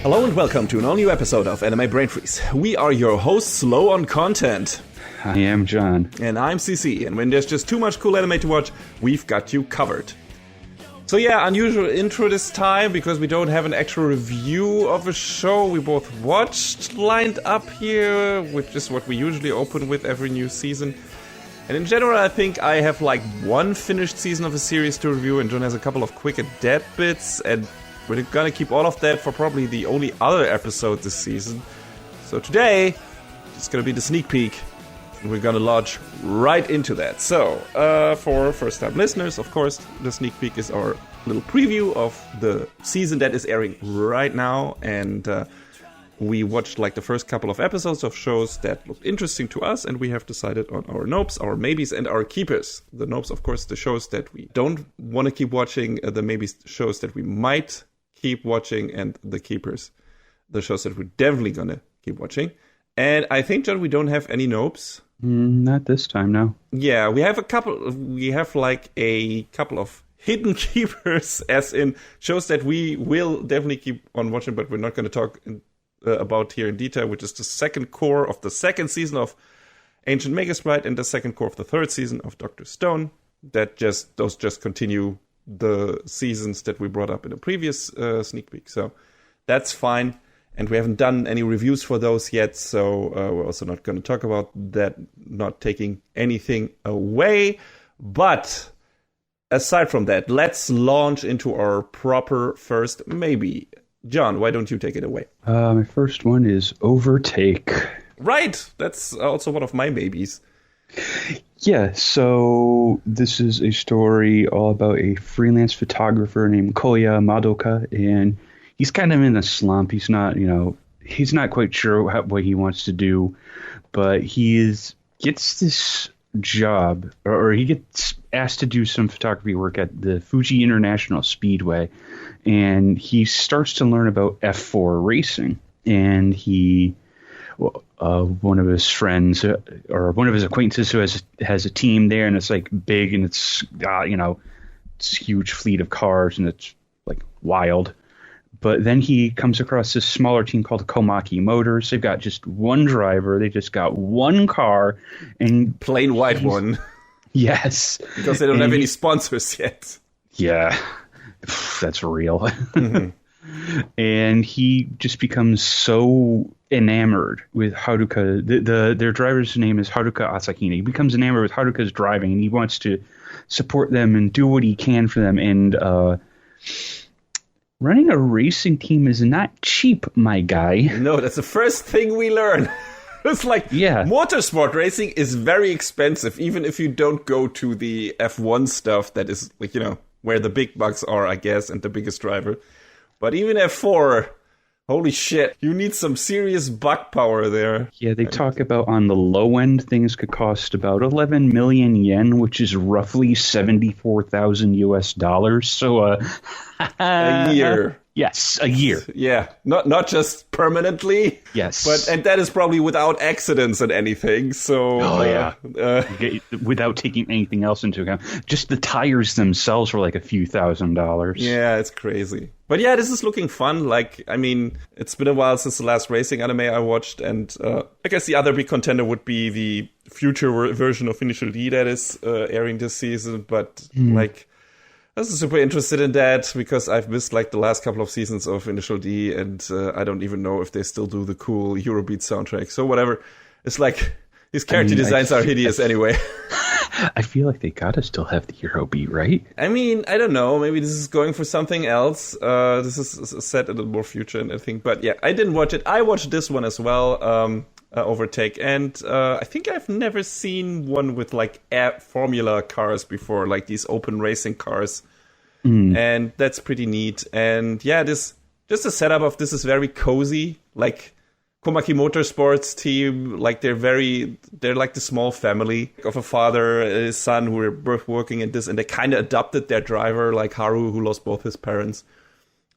Hello and welcome to an all-new episode of Anime Brain Freeze. We are your hosts, slow on content. I am John. And I'm CC, and when there's just too much cool anime to watch, we've got you covered. So yeah, unusual intro this time, because we don't have an actual review of a show we both watched lined up here, which is what we usually open with every new season. And in general, I think I have like one finished season of a series to review, and John has a couple of quick and dead bits, and we're gonna keep all of that for probably the only other episode this season. So today, it's gonna be the sneak peek, and we're gonna launch right into that. So, for first-time listeners, of course, the sneak peek is our little preview of the season that is airing right now, and we watched like the first couple of episodes of shows that looked interesting to us, and we have decided on our nopes, our maybes, and our keepers. The nopes, of course, the shows that we don't want to keep watching, the maybes shows that we might keep watching, and the keepers, the shows that we're definitely gonna keep watching. And I think, John, we don't have any nopes. Not this time, no. Yeah, we have a couple of hidden keepers, as in shows that we will definitely keep on watching, but we're not going to talk about here in detail, which is the second core of the second season of Ancient Megasprite and the second core of the third season of Dr. Stone. Those just continue the seasons that we brought up in the previous sneak peek, so that's fine. And we haven't done any reviews for those yet, so we're also not going to talk about that, not taking anything away. But aside from that, let's launch into our proper first maybe. John, why don't you take it away? My first one is Overtake. Right, that's also one of my maybes. Yeah, so this is a story all about a freelance photographer named Koya Madoka, and he's kind of in a slump. He's not quite sure what he wants to do, but gets this job, or he gets asked to do some photography work at the Fuji International Speedway, and he starts to learn about F4 racing, and one of his friends or one of his acquaintances who has a team there, and it's like big, and it's it's a huge fleet of cars, and it's like wild. But then he comes across this smaller team called Komaki Motors. They've got just one driver. They just got one car, and plain white one. Yes, because they don't have any sponsors yet. Yeah, that's real. Mm-hmm. And he just becomes so enamored with Haruka. Their driver's name is Haruka Asahina. He becomes enamored with Haruka's driving, and he wants to support them and do what he can for them. And running a racing team is not cheap, my guy. No, that's the first thing we learn. It's like, motorsport racing is very expensive, even if you don't go to the F1 stuff that is, like, where the big bucks are, I guess, and the biggest driver. But even F4, holy shit, you need some serious buck power there. Yeah, they talk about on the low end, things could cost about 11 million yen, which is roughly $74,000 US. So a year. Yes, a year. Yeah, not just permanently. Yes, and that is probably without accidents and anything. So, without taking anything else into account, just the tires themselves were like a few $1,000s. Yeah, it's crazy. But yeah, this is looking fun. Like, I mean, it's been a while since the last racing anime I watched, and I guess the other big contender would be the future version of Initial D that is airing this season. But like, I was super interested in that because I've missed like the last couple of seasons of Initial D, and I don't even know if they still do the cool Eurobeat soundtrack. So whatever. It's like, these character designs are hideous anyway. I feel like they gotta still have the Eurobeat, right? I mean, I don't know. Maybe this is going for something else. This is set in the more future and everything. But yeah, I didn't watch it. I watched this one as well, Overtake. And I think I've never seen one with like formula cars before, like these open racing cars. And that's pretty neat. And yeah, just the setup of this is very cozy. Like, Komaki Motorsports team, like they're like the small family of a father and his son who are both working in this, and they kind of adopted their driver, like Haru, who lost both his parents.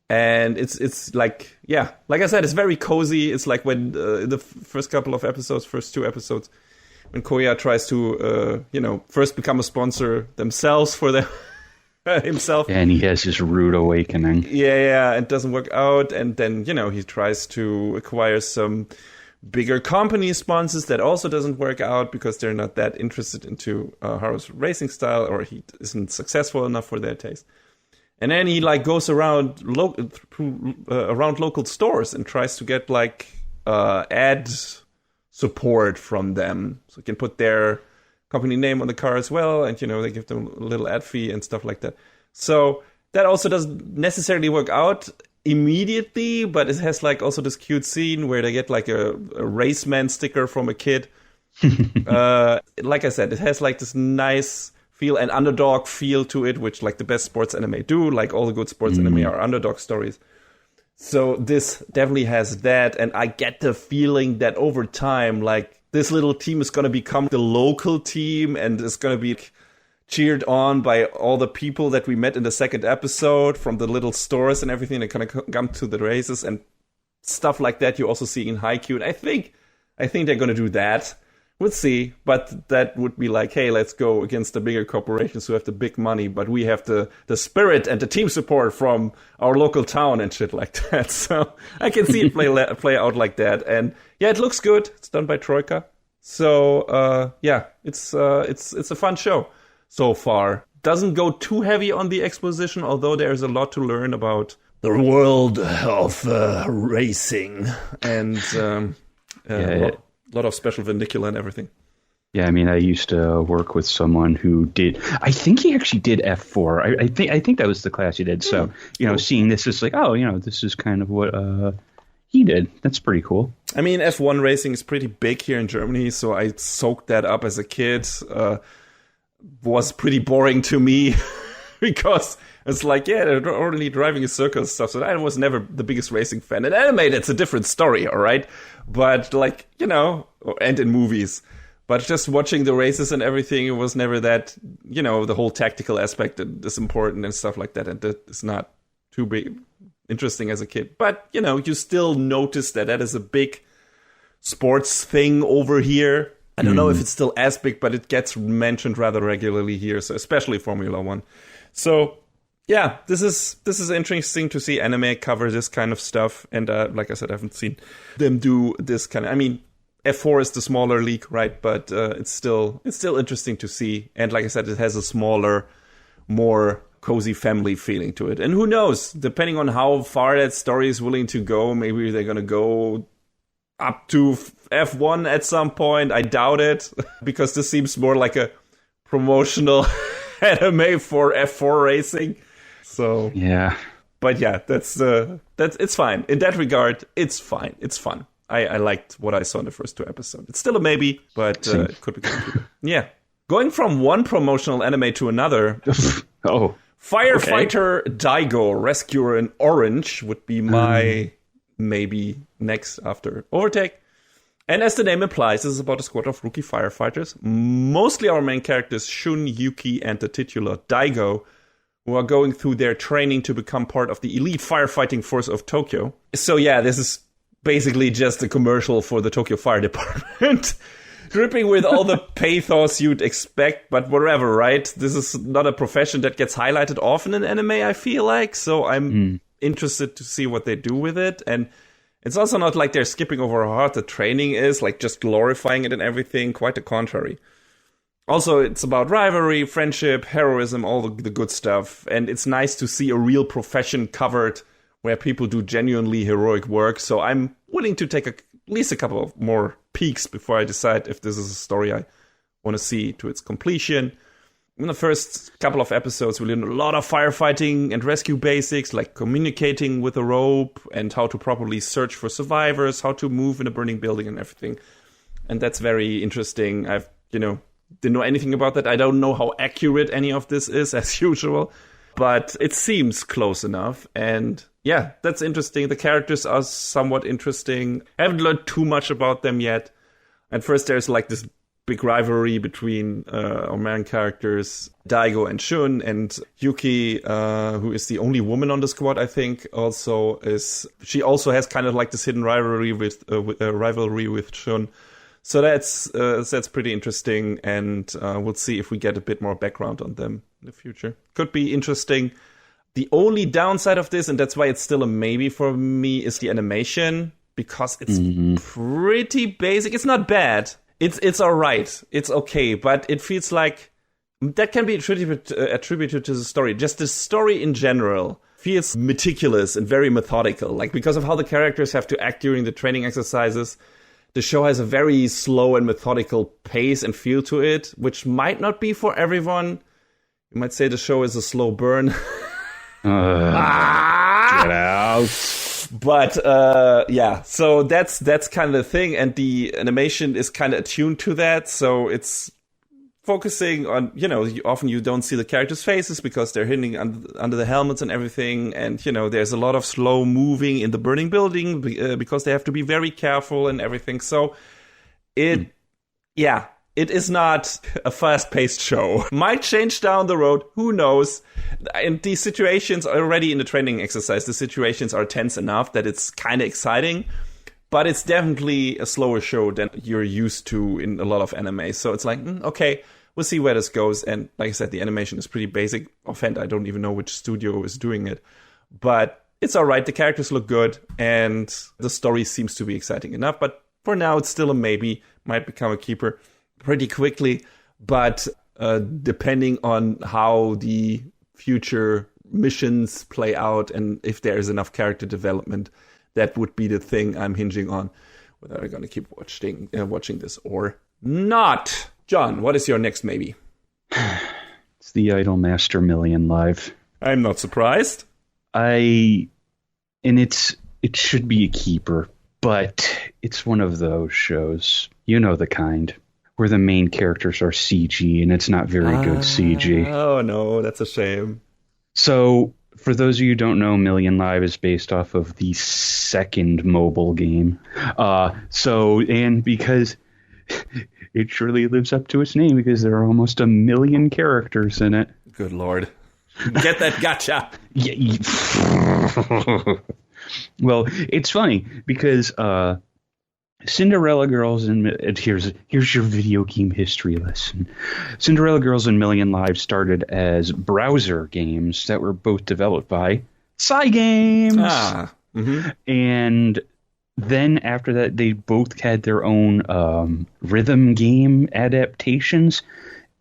And it's like, yeah, like I said, it's very cozy. It's like when the first two episodes, when Koya tries to, first become a sponsor themselves for them. himself. And he has his rude awakening. Yeah, it doesn't work out. And then, he tries to acquire some bigger company sponsors. That also doesn't work out because they're not that interested into Haru's racing style, or he isn't successful enough for their taste. And then he goes around around local stores and tries to get ad support from them, so he can put their company name on the car as well, and they give them a little ad fee and stuff like that. So that also doesn't necessarily work out immediately, but it has also this cute scene where they get a raceman sticker from a kid. Like I said, it has this nice feel and underdog feel to it, which the best sports anime do. All the good sports anime are underdog stories. So this definitely has that, and I get the feeling that over time, this little team is going to become the local team and is going to be cheered on by all the people that we met in the second episode from the little stores and everything that kind of come to the races and stuff like that. You also see in Haikyuu, and I think they're going to do that. We'll see, but that would be hey, let's go against the bigger corporations who have the big money, but we have the spirit and the team support from our local town and shit like that. So I can see it play out like that, and yeah, it looks good. It's done by Troika, so it's a fun show so far. Doesn't go too heavy on the exposition, although there's a lot to learn about the world of racing and a lot of special vernacular and everything. Yeah, I mean, I used to work with someone who did. I think he actually did F4. I think that was the class he did. So cool. Seeing this is this is kind of what he did. That's pretty cool. I mean, F1 racing is pretty big here in Germany, so I soaked that up as a kid. Was pretty boring to me because it's they're only driving in circles stuff. So I was never the biggest racing fan. In anime, it's a different story, all right? But and in movies. But just watching the races and everything, it was never that, the whole tactical aspect is important and stuff like that. And that is not too big interesting as a kid. But, you still notice that is a big sports thing over here. I don't know if it's still as big, but it gets mentioned rather regularly here. So especially Formula One. So yeah, this is interesting to see anime cover this kind of stuff. And like I said, I haven't seen them do this kind of. I mean, F4 is the smaller league, right? But it's still interesting to see. And like I said, it has a smaller, more cozy family feeling to it. And who knows? Depending on how far that story is willing to go, maybe they're gonna go up to F1 at some point. I doubt it, because this seems more like a promotional anime for F4 racing. So yeah, but yeah, that's it's fine in that regard. It's fine. It's fun. I liked what I saw in the first two episodes. It's still a maybe, but it could be good. Yeah, going from one promotional anime to another. Firefighter Daigo, Rescuer in Orange would be my maybe next after Overtake. And as the name implies, this is about a squad of rookie firefighters. Mostly our main characters, Shun, Yuki, and the titular Daigo, who are going through their training to become part of the elite firefighting force of Tokyo. So yeah, this is basically just a commercial for the Tokyo Fire Department. Dripping with all the pathos you'd expect, but whatever, right? This is not a profession that gets highlighted often in anime, I feel like. So I'm interested to see what they do with it. And it's also not like they're skipping over how hard the training is, like just glorifying it and everything. Quite the contrary. Also, it's about rivalry, friendship, heroism, all the good stuff. And it's nice to see a real profession covered where people do genuinely heroic work. So I'm willing to take at least a couple of more peeks before I decide if this is a story I want to see to its completion. In the first couple of episodes, we learn a lot of firefighting and rescue basics, like communicating with a rope and how to properly search for survivors, how to move in a burning building and everything. And that's very interesting. I've, didn't know anything about that. I don't know how accurate any of this is, as usual, but it seems close enough. And yeah, that's interesting. The characters are somewhat interesting. I haven't learned too much about them yet. At first, there's like this big rivalry between our main characters, Daigo and Shun, and Yuki, who is the only woman on the squad, I think, she also has kind of like this hidden rivalry with Shun. So that's pretty interesting, and we'll see if we get a bit more background on them in the future. Could be interesting. The only downside of this, and that's why it's still a maybe for me, is the animation, because it's pretty basic. It's not bad. It's all right. It's okay, but it feels like that can be attributed to the story. Just the story in general feels meticulous and very methodical, like because of how the characters have to act during the training exercises. The show has a very slow and methodical pace and feel to it, which might not be for everyone. You might say the show is a slow burn. Get out. But yeah, so that's kind of the thing, and the animation is kind of attuned to that. So it's focusing on, often you don't see the characters' faces because they're hidden under the helmets and everything. And, there's a lot of slow moving in the burning building because they have to be very careful and everything. So it is not a fast-paced show. Might change down the road. Who knows? And these situations already in the training exercise, the situations are tense enough that it's kind of exciting. But it's definitely a slower show than you're used to in a lot of anime. So it's like, okay, we'll see where this goes. And like I said, the animation is pretty basic. Offhand, I don't even know which studio is doing it. But it's all right. The characters look good. And the story seems to be exciting enough. But for now, it's still a maybe. Might become a keeper pretty quickly. But depending on how the future missions play out and if there is enough character development, that would be the thing I'm hinging on, whether I'm going to keep watching this or not. John, what is your next maybe? It's the Idolmaster Million Live. I'm not surprised. It should be a keeper, but it's one of those shows, the kind, where the main characters are CG, and it's not very good CG. Oh no, that's a shame. So, for those of you who don't know, Million Live is based off of the second mobile game. And because it surely lives up to its name, because there are almost 1 million characters in it. Good Lord. Get that gotcha. Well, it's funny because Cinderella Girls and here's your video game history lesson. Cinderella Girls and Million Lives started as browser games that were both developed by Cygames. And then after that, they both had their own rhythm game adaptations.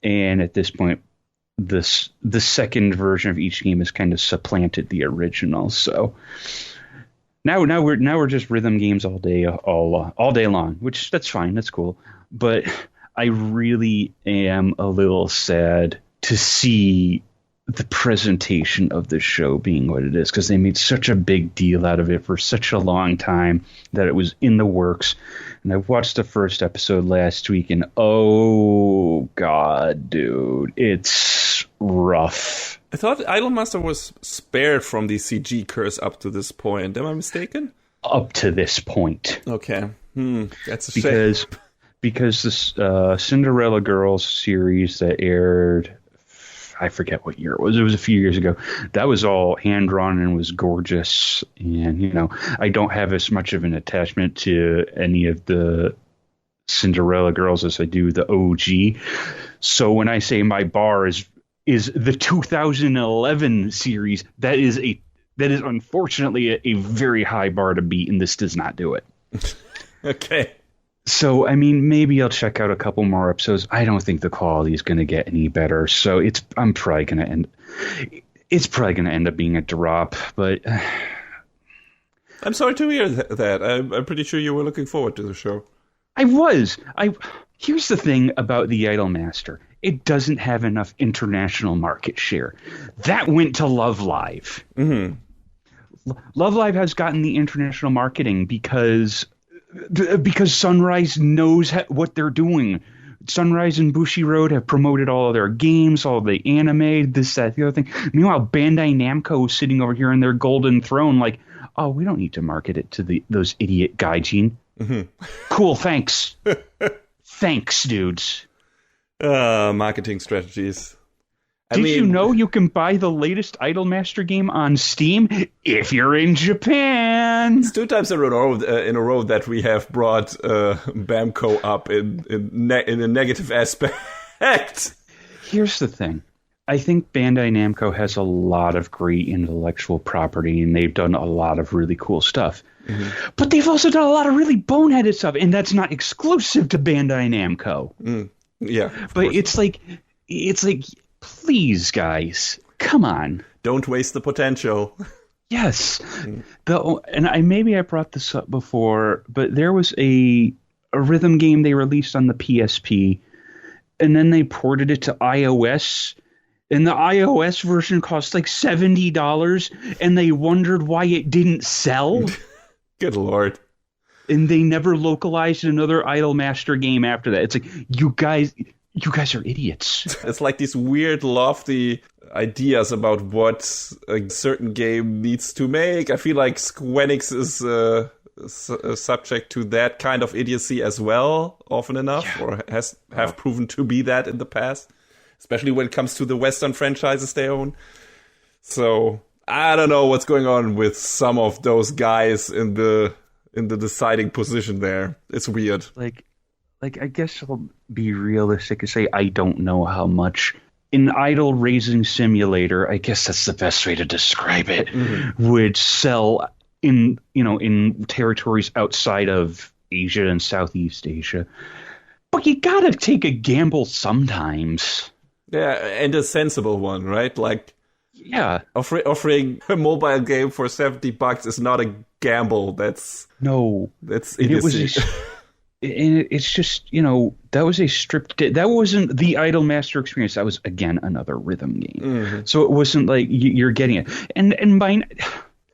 And at this point, the second version of each game has kind of supplanted the original. So Now we're just rhythm games all day long, which that's fine, that's cool. But I really am a little sad to see the presentation of the show being what it is, because they made such a big deal out of it for such a long time that it was in the works. And I watched the first episode last week, and oh god, dude, it's rough. I thought Idolmaster was spared from the CG curse up to this point. Am I mistaken? Up to this point. Okay. That's a shame. Because the Cinderella Girls series that aired, I forget what year it was. It was a few years ago. That was all hand-drawn and was gorgeous. And, I don't have as much of an attachment to any of the Cinderella Girls as I do the OG. So when I say my bar is the 2011 series, that is unfortunately a very high bar to beat, and this does not do it. Okay. So, maybe I'll check out a couple more episodes. I don't think the quality is going to get any better, so it's probably going to end up being a drop, but I'm sorry to hear that. I'm pretty sure you were looking forward to the show. I was. Here's the thing about the Idolmaster. It doesn't have enough international market share. That went to Love Live. Mm-hmm. Love Live has gotten the international marketing because Sunrise knows what they're doing. Sunrise and Bushiroad have promoted all of their games, all of the anime, this, that, the other thing. Meanwhile, Bandai Namco is sitting over here in their golden throne like, oh, we don't need to market it to those idiot gaijin. Mm-hmm. Cool, thanks. Thanks, dudes. Marketing strategies. Did you know you can buy the latest Idolmaster game on Steam if you're in Japan? on. It's 2 times in a row that we have brought Bamco up in a negative aspect. Here's the thing. I think Bandai Namco has a lot of great intellectual property, and they've done a lot of really cool stuff. Mm-hmm. But they've also done a lot of really boneheaded stuff, and that's not exclusive to Bandai Namco. Yeah, but it's like, please, guys, come on. Don't waste the potential. Yes. Maybe I brought this up before, but there was a rhythm game they released on the PSP, and then they ported it to iOS. And the iOS version cost like $70, and they wondered why it didn't sell. Good Lord. And they never localized another Idol Master game after that. It's like, you guys are idiots. It's like these weird, lofty ideas about what a certain game needs to make. I feel like Square Enix is subject to that kind of idiocy as well, often enough, or have proven to be that in the past. Especially when it comes to the Western franchises they own. So I don't know what's going on with some of those guys in the deciding position there. It's weird. Like I guess I'll be realistic and say I don't know how much an idol raising simulator, I guess that's the best way to describe it, would sell in territories outside of Asia and Southeast Asia. But you gotta take a gamble sometimes. Yeah, and a sensible one, right? Like, yeah, offering a mobile game for $70 is not a gamble. That's idiocy. It's just, that was a stripped. That wasn't the Idol Master experience. That was again another rhythm game. Mm-hmm. So it wasn't like you're getting it. And by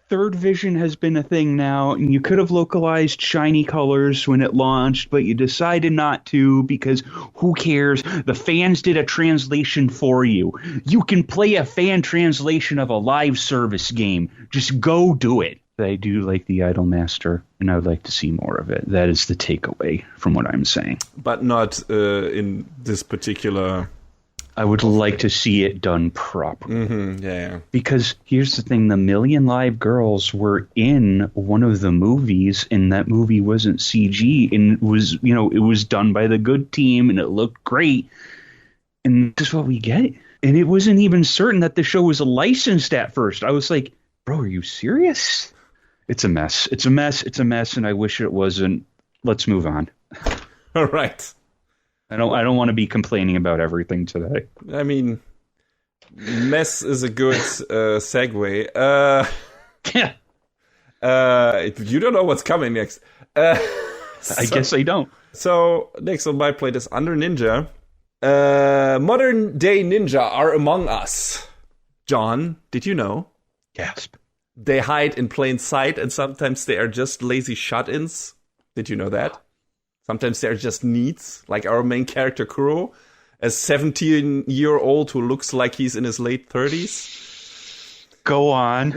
Third Vision has been a thing now, and you could have localized shiny colors when it launched, but you decided not to because who cares? The fans did a translation for you. You can play a fan translation of a live service game. Just go do it. I do like the Idol Master, and I would like to see more of it. That is the takeaway from what I'm saying. But not in this particular... I would like to see it done properly. Mm-hmm, yeah. Because here's the thing, the Million Live Girls were in one of the movies, and that movie wasn't CG, and it was done by the good team, and it looked great. And this is what we get. And it wasn't even certain that the show was licensed at first. I was like, bro, are you serious? It's a mess. It's a mess, and I wish it wasn't. Let's move on. All right. I don't want to be complaining about everything today. I mean, mess is a good segue. You don't know what's coming next. I guess I don't. So, next on my plate is Under Ninja. Modern day ninja are among us. John, did you know? Gasp. They hide in plain sight, and sometimes they are just lazy shut-ins. Did you know that? Sometimes they're just neats, like our main character Kuro, a 17-year-old who looks like he's in his late 30s. Go on.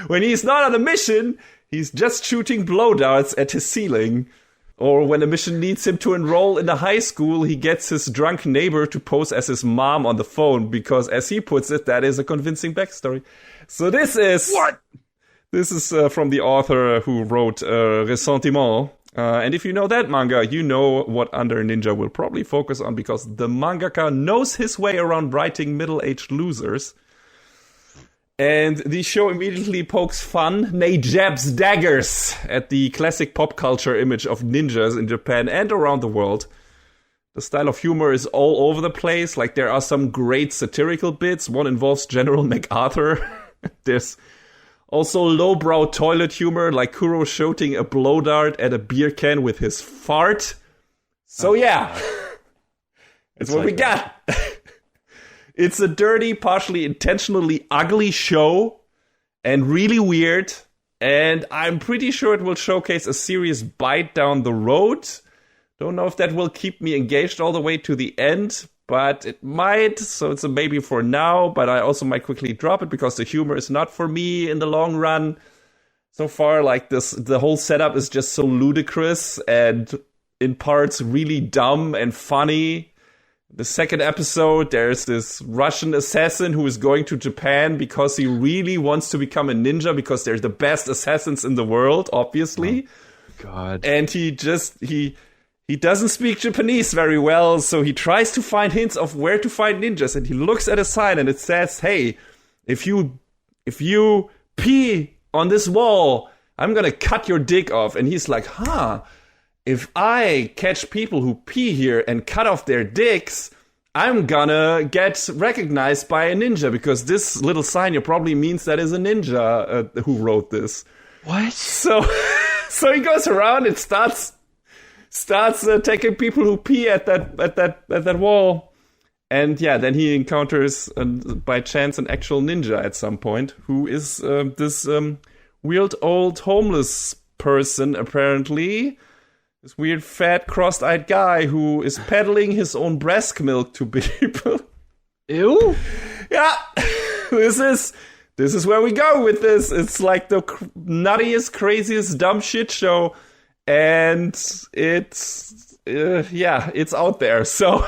When he's not on a mission, he's just shooting blow darts at his ceiling. Or when a mission needs him to enroll in a high school, he gets his drunk neighbor to pose as his mom on the phone, because, as he puts it, that is a convincing backstory. So this is... What? This is from the author who wrote Ressentiment. And if you know that manga, you know what Under Ninja will probably focus on, because the mangaka knows his way around writing middle-aged losers. And the show immediately pokes fun, nay jabs daggers, at the classic pop culture image of ninjas in Japan and around the world. The style of humor is all over the place. Like, there are some great satirical bits. One involves General MacArthur. There's also lowbrow toilet humor, like Kuro shooting a blow dart at a beer can with his fart. So yeah, it's what we got. It's a dirty, partially intentionally ugly show, and really weird. And I'm pretty sure it will showcase a serious bite down the road. Don't know if that will keep me engaged all the way to the end, but it might. So it's a maybe for now, but I also might quickly drop it because the humor is not for me in the long run. So far, like the whole setup is just so ludicrous and in parts really dumb and funny The second episode, there's this Russian assassin who is going to Japan because he really wants to become a ninja because they're the best assassins in the world, obviously. Oh, God. And he doesn't speak Japanese very well, so he tries to find hints of where to find ninjas, and he looks at a sign and it says, hey, if you pee on this wall, I'm gonna cut your dick off. And he's like, if I catch people who pee here and cut off their dicks, I'm gonna get recognized by a ninja, because this little sign here probably means that is a ninja who wrote this. What? So he goes around and starts taking people who pee at that wall, and then he encounters by chance an actual ninja at some point, who is this weird old homeless person, apparently. This weird fat crossed-eyed guy who is peddling his own breast milk to people. Ew. Yeah, this is where we go with this. It's like the nuttiest, craziest, dumb shit show. And it's out there. So,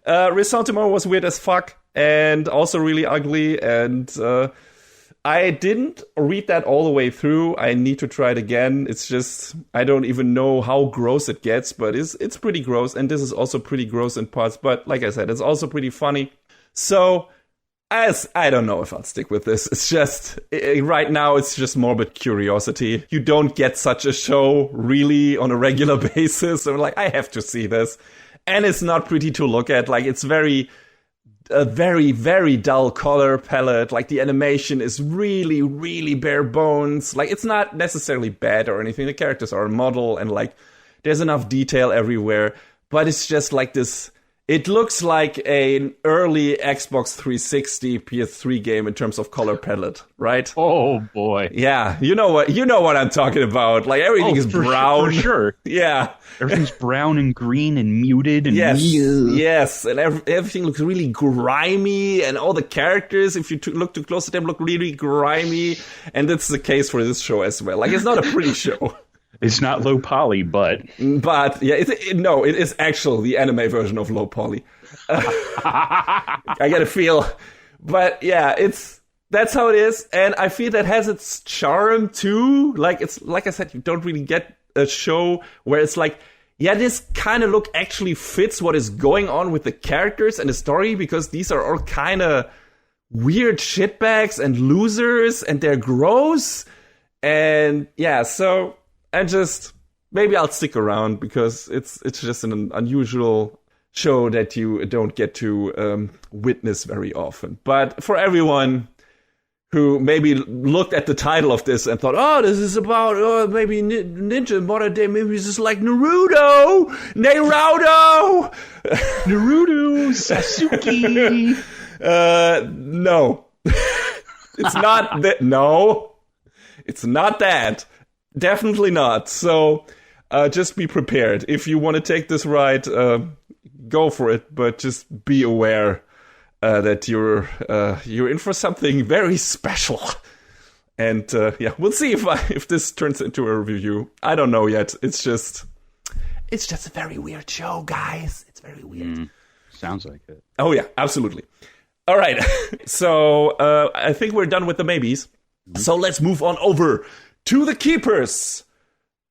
Ressentiment was weird as fuck and also really ugly. And I didn't read that all the way through. I need to try it again. It's just, I don't even know how gross it gets, but it's pretty gross. And this is also pretty gross in parts. But like I said, it's also pretty funny. So, I don't know if I'll stick with this. It's just, right now, it's just morbid curiosity. You don't get such a show really on a regular basis. So I'm like, I have to see this. And it's not pretty to look at. Like, it's a very, very dull color palette. Like, the animation is really, really bare bones. Like, it's not necessarily bad or anything. The characters are a model and, like, there's enough detail everywhere. But it's just like this. It looks like an early Xbox 360 PS3 game in terms of color palette, right? Oh boy. Yeah, you know what I'm talking about. Like, everything is brown. For sure. Yeah. Everything's brown and green and muted and yes, and everything looks really grimy, and all the characters, if you look too close at them, look really grimy, and that's the case for this show as well. Like, it's not a pretty show. It's not low poly, but yeah, it is actually the anime version of low poly. I get a feel, but yeah, that's how it is, and I feel that has its charm too. Like, it's like I said, you don't really get a show where it's like, yeah, this kind of look actually fits what is going on with the characters and the story, because these are all kind of weird shitbags and losers, and they're gross, and yeah, so. And just, maybe I'll stick around, because it's just an unusual show that you don't get to witness very often. But for everyone who maybe looked at the title of this and thought, oh, this is about maybe ninja modern day, maybe it's just like Naruto, Sasuke. No. It's not that. No, it's not that. Definitely not. So just be prepared. If you want to take this ride, go for it. But just be aware that you're in for something very special. And we'll see if this turns into a review. I don't know yet. It's just a very weird show, guys. It's very weird. Sounds like it. Oh yeah, absolutely. All right. So I think we're done with the maybes. Mm-hmm. So let's move on over to the keepers.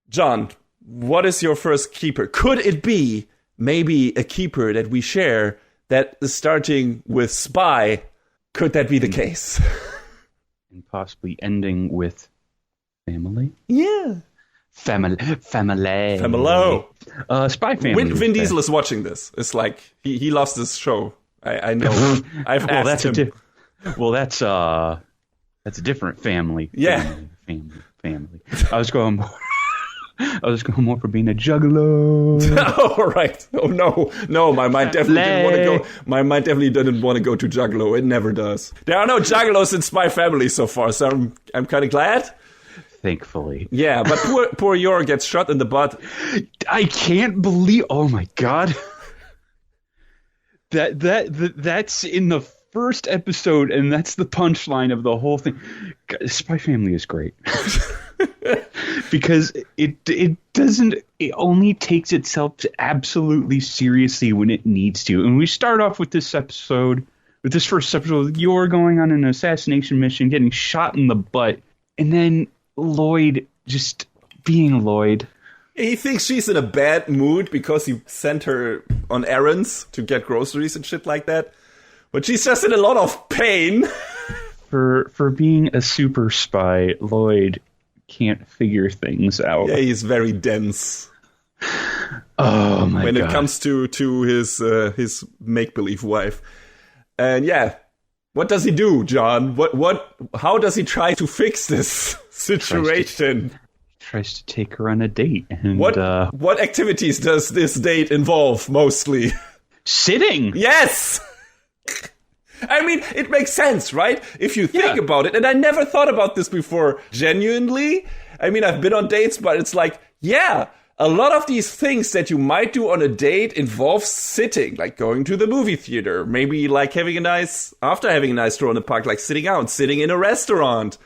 John, what is your first keeper? Could it be maybe a keeper that we share that is starting with spy? Could that be the case? And possibly ending with family? Yeah. Family. Familo. Spy family. Vin Diesel is watching this. It's like, he loves this show. I know. I've asked him. That's a different family. Yeah. Family. I was going more for being a juggalo. Oh, right. Oh no. My mind definitely didn't want to go. My mind definitely didn't want to go to juggalo. It never does. There are no juggalos in Spy Family so far, so I'm kind of glad. Thankfully. Yeah, but poor Yor gets shot in the butt. I can't believe. Oh my god. That's in the first episode, and that's the punchline of the whole thing. God, Spy Family is great. Because it only takes itself absolutely seriously when it needs to. And we start off with this first episode, you're going on an assassination mission, getting shot in the butt, and then Lloyd just being Lloyd. He thinks she's in a bad mood because he sent her on errands to get groceries and shit like that. But she's just in a lot of pain. For being a super spy, Lloyd can't figure things out. Yeah, he's very dense. Oh my god. When it comes to his make-believe wife. And yeah, what does he do, John? How does he try to fix this situation? Tries to take her on a date. And what activities does this date involve mostly? Sitting. Yes. I mean, it makes sense, right? If you think about it, and I never thought about this before, genuinely. I mean, I've been on dates, but it's like, yeah, a lot of these things that you might do on a date involve sitting, like going to the movie theater, maybe like after having a nice stroll in the park, like sitting out, sitting in a restaurant,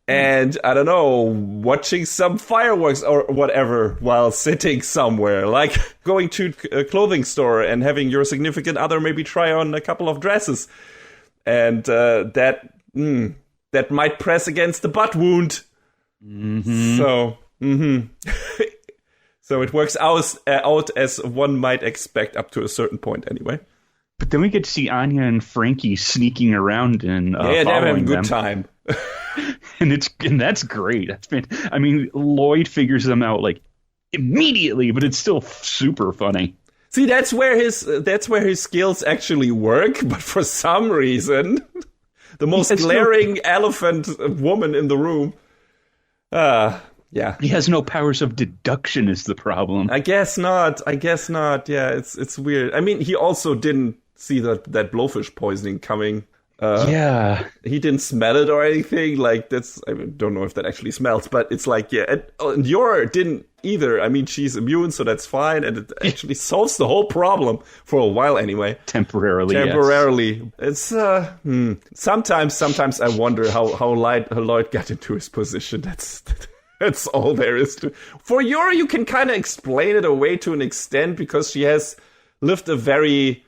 and, I don't know, watching some fireworks or whatever while sitting somewhere, like going to a clothing store and having your significant other maybe try on a couple of dresses. And that might press against the butt wound. Mm-hmm. So, so it works out as one might expect up to a certain point, anyway. But then we get to see Anya and Frankie sneaking around and they're having a good time. and that's great. I mean, Lloyd figures them out like immediately, but it's still super funny. See, that's where his skills actually work, but for some reason, the most glaring elephant woman in the room. Yeah. He has no powers of deduction is the problem. I guess not. Yeah, it's weird. I mean, he also didn't see that blowfish poisoning coming. He didn't smell it or anything. Like, I don't know if that actually smells, but it's like, yeah. And Yor didn't either. I mean, she's immune, so that's fine. And it actually solves the whole problem for a while anyway. Temporarily. Yes. It's, sometimes I wonder how Lloyd got into his position. That's all there is to. For Yor, you can kind of explain it away to an extent because she has lived a very,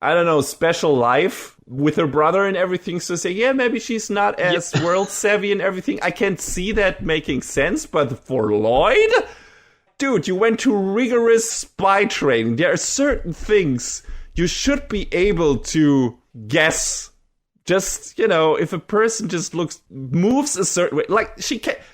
I don't know, special life with her brother and everything. So say, yeah, maybe she's not as world savvy and everything. I can see that making sense, but for Lloyd, dude, you went to rigorous spy training. There are certain things you should be able to guess. Just, if a person just moves a certain way, like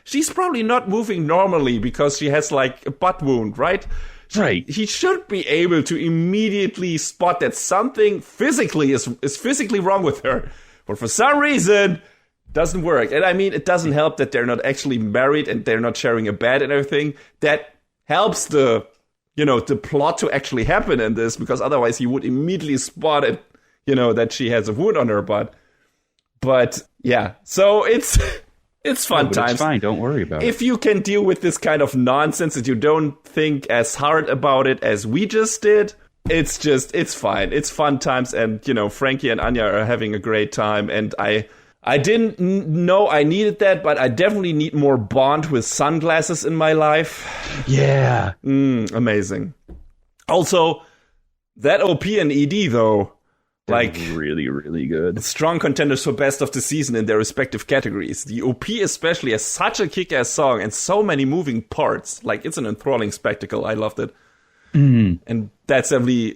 she's probably not moving normally because she has like a butt wound, right? Right. He should be able to immediately spot that something physically is physically wrong with her. But for some reason, doesn't work. And I mean, it doesn't help that they're not actually married and they're not sharing a bed and everything. That helps the plot to actually happen in this, because otherwise he would immediately spot it, that she has a wound on her butt. But yeah, so it's fun times. It's fine. Don't worry about it. If you can deal with this kind of nonsense and you don't think as hard about it as we just did, it's fine. It's fun times, and Frankie and Anya are having a great time. And I didn't know I needed that, but I definitely need more Bond with sunglasses in my life. Yeah, amazing. Also, that OP and ED though. Like, really, really good. Strong contenders for best of the season in their respective categories. The OP especially has such a kick-ass song and so many moving parts. Like, it's an enthralling spectacle. I loved it. And that's definitely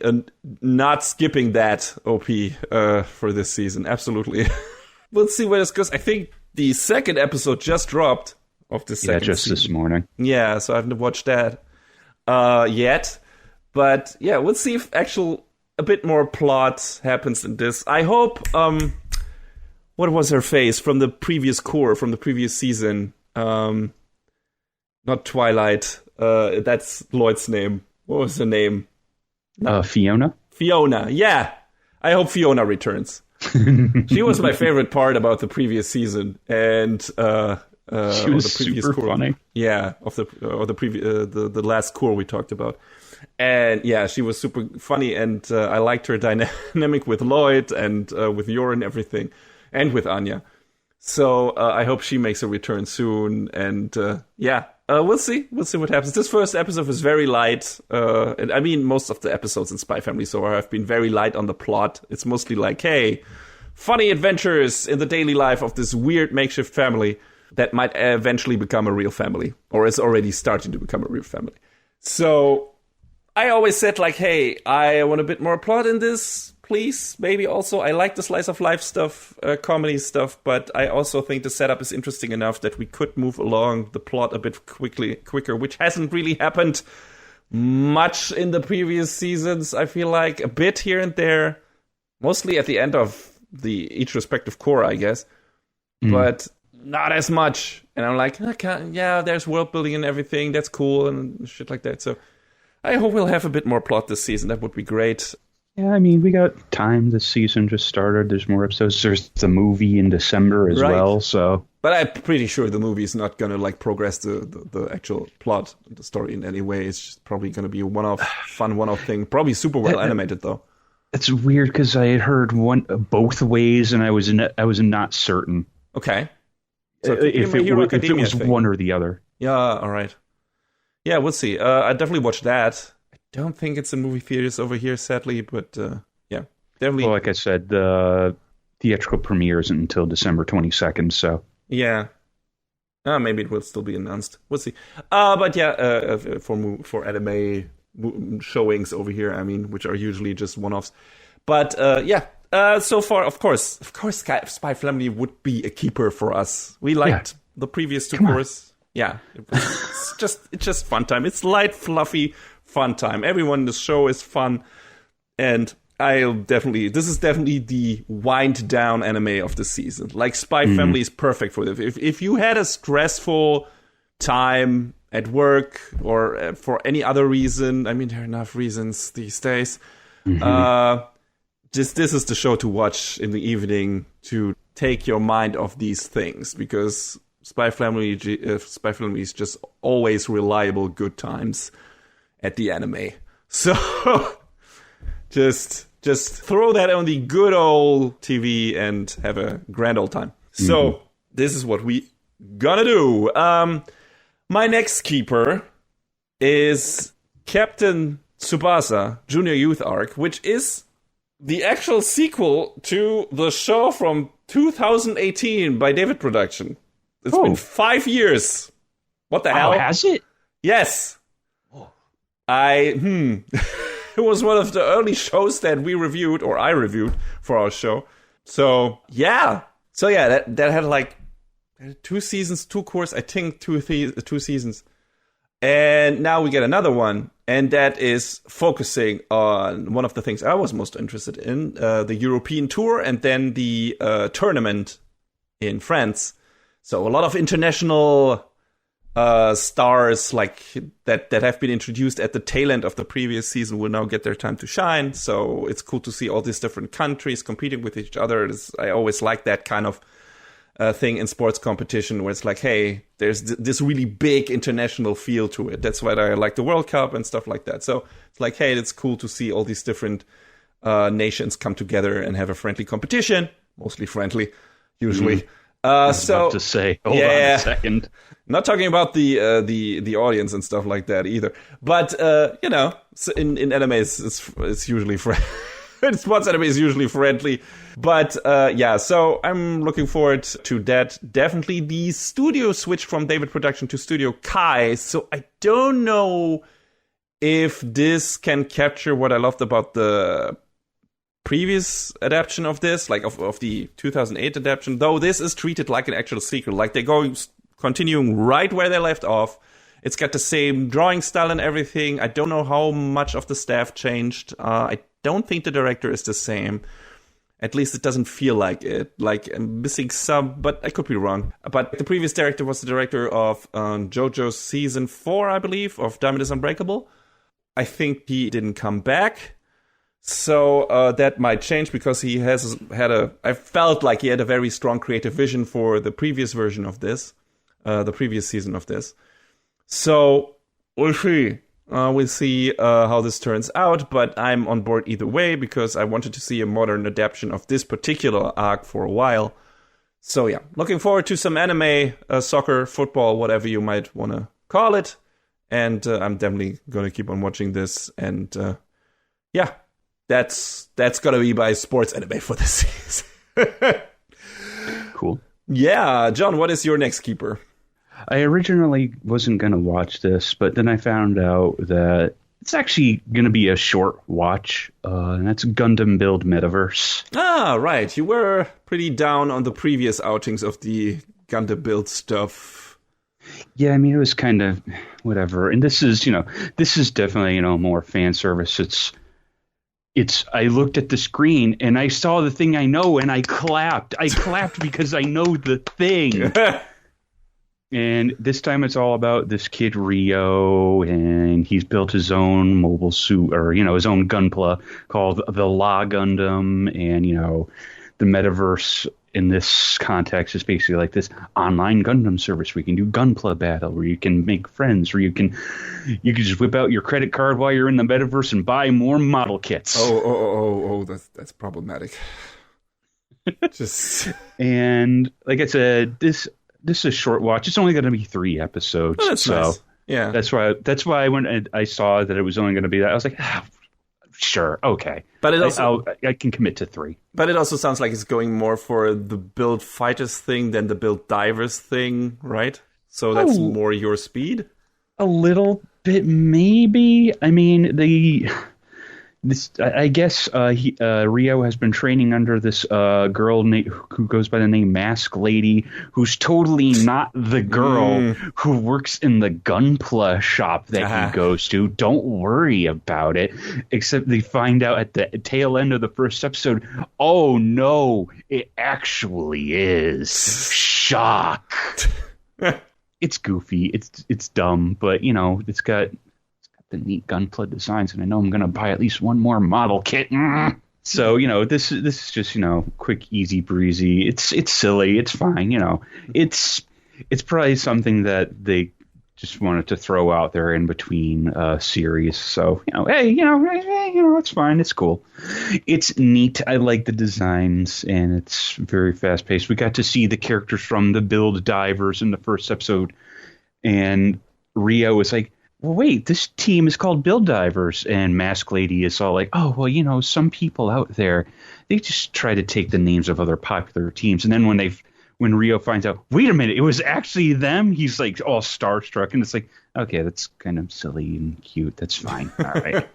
not skipping that OP for this season. Absolutely. We'll see where this goes. I think the second episode just dropped of the second just season. This morning. Yeah, so I haven't watched that yet. But yeah, we'll see if a bit more plot happens in this. I hope, what was her face from the previous core, from the previous season? Not Twilight. That's Lloyd's name. What was her name? Fiona? Fiona, yeah. I hope Fiona returns. She was my favorite part about the previous season. And, she was the previous super core. funny. Yeah, of the last core we talked about. And yeah, she was super funny, and I liked her dynamic with Lloyd and with Yor and everything, and with Anya. So I hope she makes a return soon. And we'll see. We'll see what happens. This first episode was very light. And I mean, most of the episodes in Spy Family so far have been very light on the plot. It's mostly like, hey, funny adventures in the daily life of this weird makeshift family that might eventually become a real family, or is already starting to become a real family. So I always said, like, hey, I want a bit more plot in this, please. Maybe also, I like the slice of life stuff, comedy stuff, but I also think the setup is interesting enough that we could move along the plot a bit quicker, which hasn't really happened much in the previous seasons. I feel like a bit here and there, mostly at the end of each respective core, I guess, but not as much. And I'm like, okay, yeah, there's world building and everything. That's cool and shit like that. So I hope we'll have a bit more plot this season. That would be great. Yeah, I mean, we got time. This season just started. There's more episodes. There's the movie in December as well. So, but I'm pretty sure the movie is not going to like progress the actual plot, the story in any way. It's just probably going to be a fun one-off thing. Probably super well animated though. It's weird because I had heard both ways, and I was not certain. Okay. So if it was one or the other. Yeah, all right. Yeah, we'll see. I definitely watched that. I don't think it's in movie theaters over here, sadly, but yeah, definitely. Well, like I said, the theatrical premiere isn't until December 22nd, so. Yeah. Maybe it will still be announced. We'll see. But yeah, for anime showings over here, I mean, which are usually just one-offs. But yeah. So far, of course, Spy Family would be a keeper for us. We liked the previous two cores. Yeah, it's just fun time. It's light, fluffy, fun time. Everyone in the show is fun, and this is definitely the wind down anime of the season. Like Spy Family is perfect for this. If you had a stressful time at work or for any other reason, I mean, there are enough reasons these days. This is the show to watch in the evening to take your mind off these things, because Spy Family is just always reliable good times at the anime. So just throw that on the good old TV and have a grand old time. So this is what we gonna do. My next keeper is Captain Tsubasa Junior Youth Arc, which is the actual sequel to the show from 2018 by David Production. It's been 5 years. What the hell? Has it? Yes. It was one of the early shows that we reviewed, or I reviewed for our show. So yeah, that had like 2 seasons, 2 cores, I think 2 seasons. And now we get another one, and that is focusing on one of the things I was most interested in, the European tour and then the tournament in France. So a lot of international stars like that have been introduced at the tail end of the previous season will now get their time to shine. So it's cool to see all these different countries competing with each other. I always like that kind of thing in sports competition where it's like, hey, there's this really big international feel to it. That's why I like the World Cup and stuff like that. So it's like, hey, it's cool to see all these different nations come together and have a friendly competition, mostly friendly, usually. I was about to say, hold on a second. Not talking about the audience and stuff like that either. But in anime, it's usually in sports anime is usually friendly. But so I'm looking forward to that. Definitely the studio switched from David Production to Studio Kai. So I don't know if this can capture what I loved about the previous adaptation of this, like of the 2008 adaptation, though this is treated like an actual sequel. Like they're continuing right where they left off. It's got the same drawing style and everything. I don't know how much of the staff changed. I don't think the director is the same. At least it doesn't feel like it. Like I'm missing some, but I could be wrong. But the previous director was the director of JoJo's season 4, I believe, of Diamond is Unbreakable. I think he didn't come back. So that might change because he has I felt like he had a very strong creative vision for the previous version of this, the previous season of this. So we'll see. We'll see how this turns out, but I'm on board either way because I wanted to see a modern adaptation of this particular arc for a while. So yeah, looking forward to some anime, soccer, football, whatever you might want to call it. And I'm definitely going to keep on watching this. And yeah, that's going to be my sports anime for this season. Cool. Yeah, John, what is your next keeper? I originally wasn't going to watch this, but then I found out that it's actually going to be a short watch, and that's Gundam Build Metaverse. Ah, right. You were pretty down on the previous outings of the Gundam Build stuff. Yeah, I mean, it was kind of whatever. And this is definitely, more fan service. I looked at the screen and I saw the thing I know and I clapped. I clapped because I know the thing. And this time it's all about this kid Rio, and he's built his own mobile suit, or his own Gunpla called the La Gundam, and the Metaverse in this context is basically like this online Gundam service where you can do Gunpla battle, where you can make friends, where you can just whip out your credit card while you're in the Metaverse and buy more model kits. Oh, that's problematic. And like I said, this is a short watch. It's only going to be 3 episodes. Oh, that's nice. Yeah. That's why when I saw that it was only going to be that, I was like, sure, okay. But I can commit to 3. But it also sounds like it's going more for the build fighters thing than the build divers thing, right? So that's more your speed? A little bit, maybe. I mean, I guess Rio has been training under this girl who goes by the name Mask Lady, who's totally not the girl who works in the Gunpla shop that he goes to. Don't worry about it. Except they find out at the tail end of the first episode, oh no, it actually is. Shock. It's goofy. It's dumb, but it's got the neat Gunpla designs, and I know I'm going to buy at least one more model kit. So, this is just, quick, easy breezy. It's silly. It's fine. It's probably something that they just wanted to throw out there in between series. So, hey, it's fine. It's cool. It's neat. I like the designs, and it's very fast paced. We got to see the characters from the Build Divers in the first episode, and Rio was like, well, wait, this team is called Build Divers, and Mask Lady is all like, oh, well, some people out there, they just try to take the names of other popular teams. And then when Rio finds out, wait a minute, it was actually them, he's like all starstruck, and it's like, okay, that's kind of silly and cute. That's fine. All right.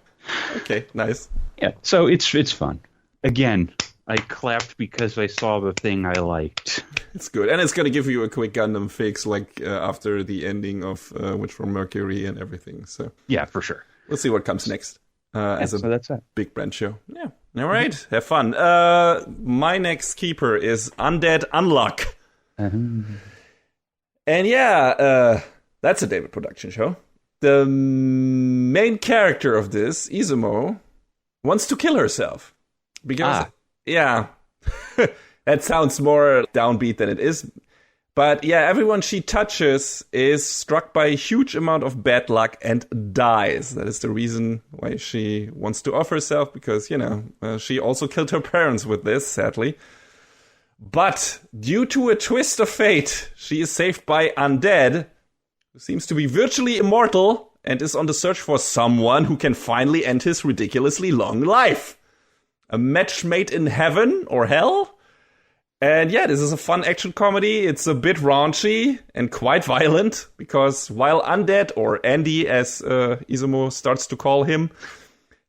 Okay, nice. Yeah, so it's fun. Again, I clapped because I saw the thing I liked. It's good. And it's going to give you a quick Gundam fix, like after the ending of Witch from Mercury and everything. So yeah, for sure. We'll see what comes next as so that's it. Big brand show. Yeah. All right. Have fun. My next keeper is Undead Unluck. And yeah, that's a David production show. The main character of this, Izumo, wants to kill herself. Because... yeah, that sounds more downbeat than it is. But yeah, everyone she touches is struck by a huge amount of bad luck and dies. That is the reason why she wants to off herself, because, she also killed her parents with this, sadly. But due to a twist of fate, she is saved by Undead, who seems to be virtually immortal and is on the search for someone who can finally end his ridiculously long life. A match made in heaven or hell. And yeah, this is a fun action comedy. It's a bit raunchy and quite violent, because while Undead, or Andy as Izumo starts to call him,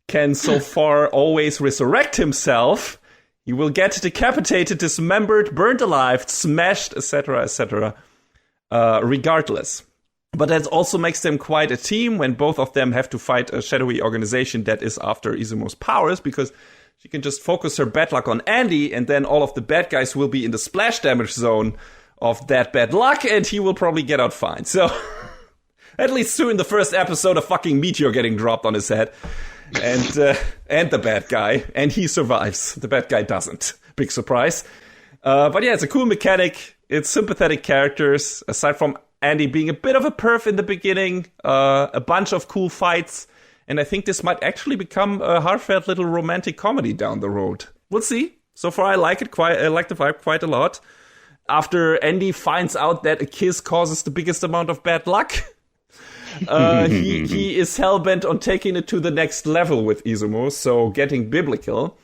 can so far always resurrect himself, he will get decapitated, dismembered, burned alive, smashed, etc., regardless. But that also makes them quite a team when both of them have to fight a shadowy organization that is after Izumo's powers, because she can just focus her bad luck on Andy, and then all of the bad guys will be in the splash damage zone of that bad luck, and he will probably get out fine. So, at least in the first episode, a fucking meteor getting dropped on his head, and the bad guy, and he survives. The bad guy doesn't. Big surprise. But yeah, it's a cool mechanic. It's sympathetic characters, aside from Andy being a bit of a perf in the beginning, a bunch of cool fights. And I think this might actually become a heartfelt little romantic comedy down the road. We'll see. So far, I like it quite. I like the vibe quite a lot. after Andy finds out that a kiss causes the biggest amount of bad luck, he is hellbent on taking it to the next level with Izumo, so getting biblical,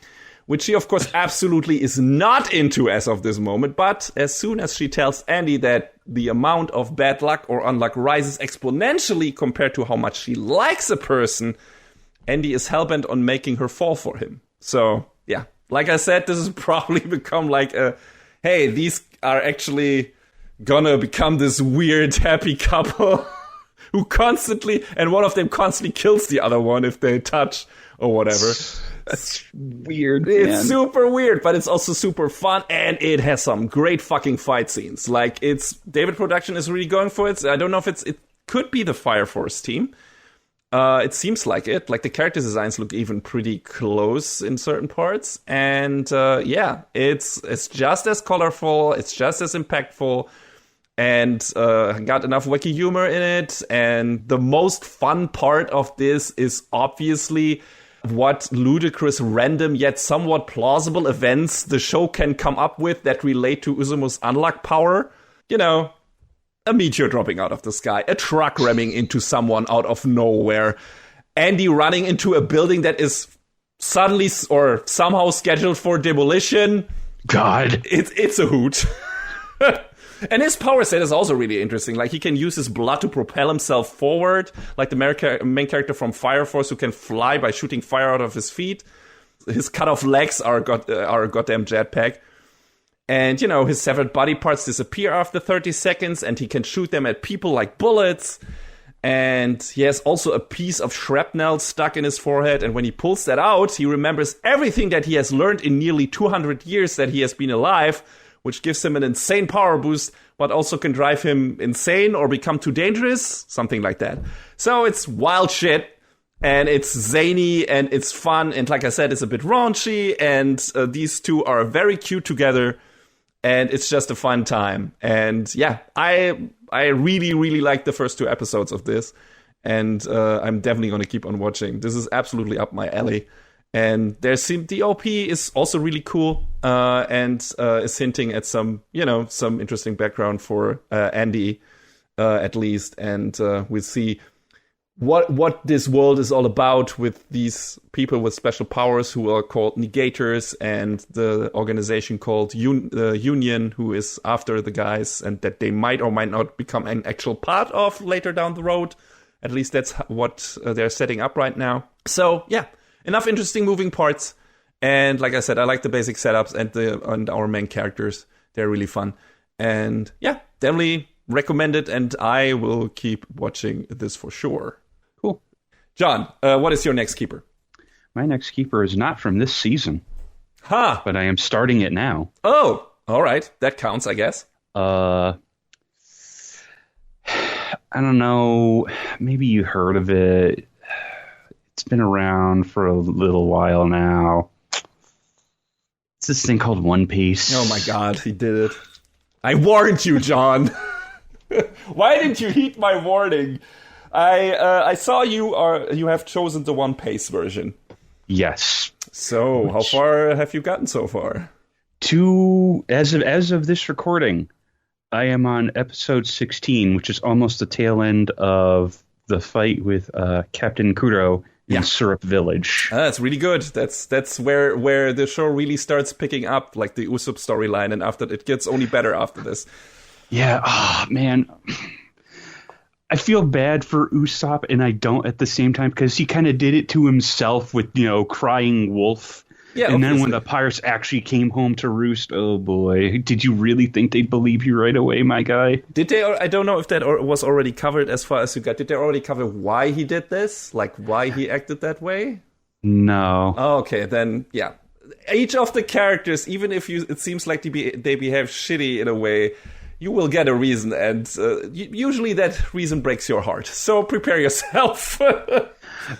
which she, of course, absolutely is not into as of this moment. But as soon as she tells Andy that the amount of bad luck or unluck rises exponentially compared to how much she likes a person, Andy is hellbent on making her fall for him. So, yeah, like I said, this has probably become like hey, these are actually gonna become this weird happy couple who constantly, and one of them constantly kills the other one if they touch or whatever. That's weird. It's super weird, but it's also super fun, and it has some great fucking fight scenes. Like, David Production is really going for it. I don't know if it could be the Fire Force team. It seems like it. Like, the character designs look even pretty close in certain parts. And, yeah, it's just as colorful. It's just as impactful. And got enough wacky humor in it. And the most fun part of this is obviously what ludicrous, random, yet somewhat plausible events the show can come up with that relate to Uzumo's unluck power. You know, a meteor dropping out of the sky, a truck ramming into someone out of nowhere, Andy running into a building that is suddenly or somehow scheduled for demolition. God. It's a hoot. And his power set is also really interesting. Like, he can use his blood to propel himself forward, like the main character from Fire Force, who can fly by shooting fire out of his feet. His cut-off legs are a goddamn jetpack. And, you know, his severed body parts disappear after 30 seconds, and he can shoot them at people like bullets. And he has also a piece of shrapnel stuck in his forehead, and when he pulls that out, he remembers everything that he has learned in nearly 200 years that he has been alive, which gives him an insane power boost, but also can drive him insane or become too dangerous, something like that. So it's wild shit, and it's zany, and it's fun, and like I said, it's a bit raunchy, and these two are very cute together, and it's just a fun time. And yeah, I really, really like the first 2 episodes of this, and I'm definitely going to keep on watching. This is absolutely up my alley. And the OP is also really cool, and is hinting at some interesting background for Andy, at least. And we'll see what this world is all about with these people with special powers who are called negators, and the organization called Union, who is after the guys, and that they might or might not become an actual part of later down the road. At least that's what they're setting up right now. So, yeah. Enough interesting moving parts, and like I said, I like the basic setups and our main characters. They're really fun, and yeah, definitely recommend it, and I will keep watching this for sure. Cool. John, what is your next keeper? My next keeper is not from this season. Huh. But I am starting it now. Oh, all right. That counts, I guess. I don't know. Maybe you heard of it. It's been around for a little while now. It's this thing called One Piece. Oh my god, he did it. I warned you, John. Why didn't you heed my warning? I saw you have chosen the One Piece version. Yes. So, how far have you gotten so far? As of this recording, I am on episode 16, which is almost the tail end of the fight with Captain Kuro in Syrup Village. That's really good. That's where the show really starts picking up, like the Usopp storyline, and after it gets only better after this. Yeah, man. I feel bad for Usopp, and I don't at the same time, because he kind of did it to himself with, Crying Wolf. Yeah, and then when the pirates actually came home to roost, oh boy, did you really think they'd believe you right away, my guy? Did they? I don't know if that was already covered as far as you got. Did they already cover why he did this? Like, why he acted that way? No. Oh, okay, then, yeah. Each of the characters, even if it seems like they behave shitty in a way, you will get a reason, and usually that reason breaks your heart. So prepare yourself.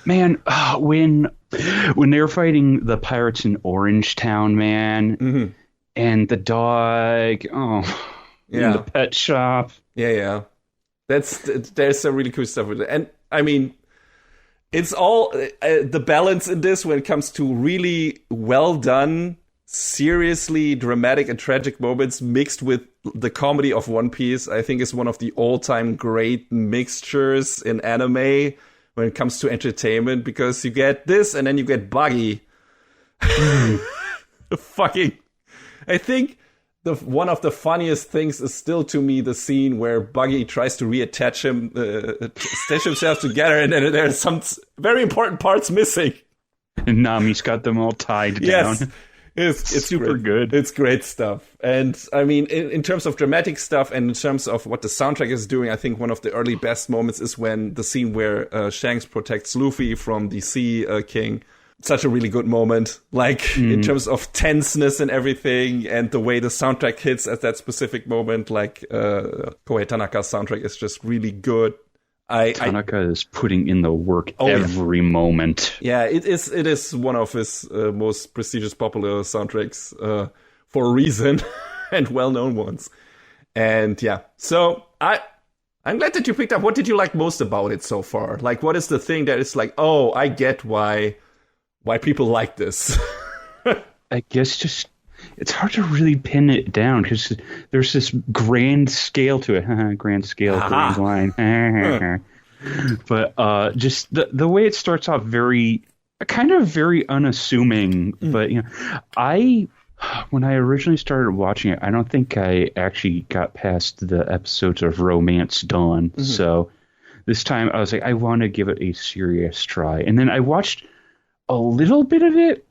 Man, when they were fighting the pirates in Orange Town, man, and the dog, in the pet shop. Yeah. There's some really cool stuff with it. And, I mean, it's all the balance in this when it comes to really well done seriously dramatic and tragic moments mixed with the comedy of One Piece, I think is one of the all-time great mixtures in anime when it comes to entertainment, because you get this and then you get Buggy. Fucking, I think one of the funniest things is still to me the scene where Buggy tries to reattach stitch himself together, and then there's some very important parts missing. And Nami's got them all tied down. Yes, it's super great. good. It's great stuff. And I mean, in terms of dramatic stuff and in terms of what the soundtrack is doing, I think one of the early best moments is when the scene where Shanks protects Luffy from the Sea King. Such a really good moment, like in terms of tenseness and everything, and the way the soundtrack hits at that specific moment. Like Kohei Tanaka's soundtrack is just really good. Tanaka is putting in the work every moment. Yeah, it is one of his most prestigious, popular soundtracks for a reason, and well-known ones. And yeah, so I'm glad that you picked up. What did you like most about it so far? Like, what is the thing that is like, oh, I get why people like this? I guess just it's hard to really pin it down because there's this grand scale to it. Grand scale, grand line. But just the way it starts off, very unassuming. But you know, when I originally started watching it, I don't think I actually got past the episodes of Romance Dawn. So this time I was like, I want to give it a serious try, and then I watched a little bit of it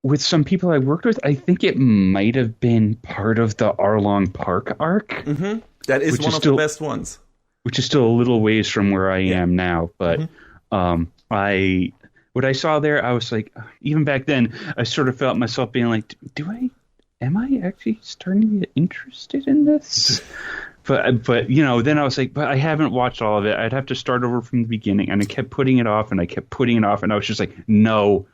with some people I worked with. I think it might have been part of the Arlong Park arc. That is one of the best ones. Which is still a little ways from where I am now. But what I saw there, I was like, even back then, I sort of felt myself being like, am I actually starting to get interested in this? But you know, then I was like, but I haven't watched all of it. I'd have to start over from the beginning, and I kept putting it off, and I was just like, no,